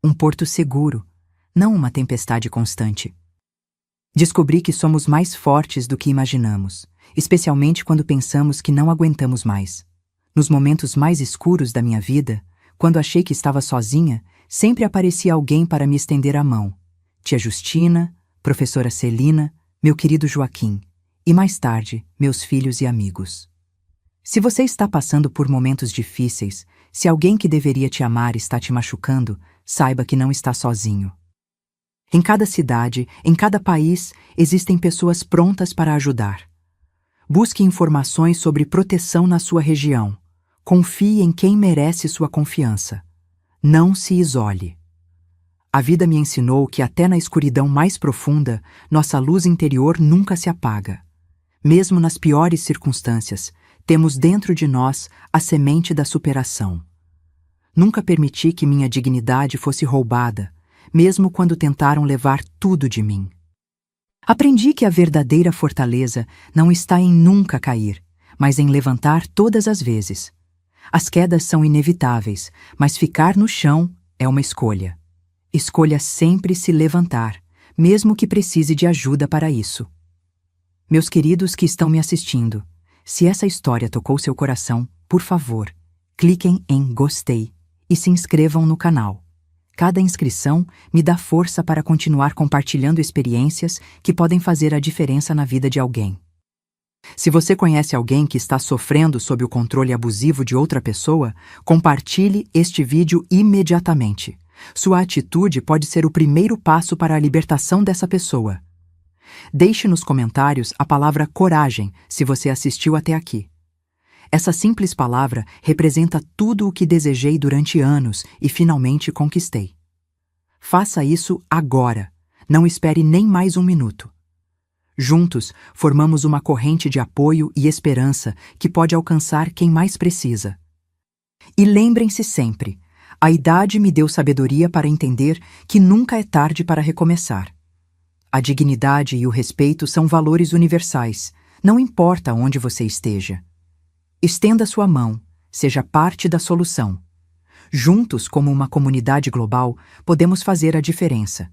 Um porto seguro, não uma tempestade constante. Descobri que somos mais fortes do que imaginamos, especialmente quando pensamos que não aguentamos mais. Nos momentos mais escuros da minha vida, quando achei que estava sozinha, sempre aparecia alguém para me estender a mão. Tia Justina, professora Celina, meu querido Joaquim, e mais tarde, meus filhos e amigos. Se você está passando por momentos difíceis, se alguém que deveria te amar está te machucando, saiba que não está sozinho. Em cada cidade, em cada país, existem pessoas prontas para ajudar. Busque informações sobre proteção na sua região. Confie em quem merece sua confiança. Não se isole. A vida me ensinou que até na escuridão mais profunda, nossa luz interior nunca se apaga. Mesmo nas piores circunstâncias, temos dentro de nós a semente da superação. Nunca permiti que minha dignidade fosse roubada, mesmo quando tentaram levar tudo de mim. Aprendi que a verdadeira fortaleza não está em nunca cair, mas em levantar todas as vezes. As quedas são inevitáveis, mas ficar no chão é uma escolha. Escolha sempre se levantar, mesmo que precise de ajuda para isso. Meus queridos que estão me assistindo, se essa história tocou seu coração, por favor, cliquem em gostei e se inscrevam no canal. Cada inscrição me dá força para continuar compartilhando experiências que podem fazer a diferença na vida de alguém. Se você conhece alguém que está sofrendo sob o controle abusivo de outra pessoa, compartilhe este vídeo imediatamente. Sua atitude pode ser o primeiro passo para a libertação dessa pessoa. Deixe nos comentários a palavra coragem se você assistiu até aqui. Essa simples palavra representa tudo o que desejei durante anos e finalmente conquistei. Faça isso agora. Não espere nem mais um minuto. Juntos, formamos uma corrente de apoio e esperança que pode alcançar quem mais precisa. E lembrem-se sempre, a idade me deu sabedoria para entender que nunca é tarde para recomeçar. A dignidade e o respeito são valores universais, não importa onde você esteja. Estenda sua mão, seja parte da solução. Juntos, como uma comunidade global, podemos fazer a diferença.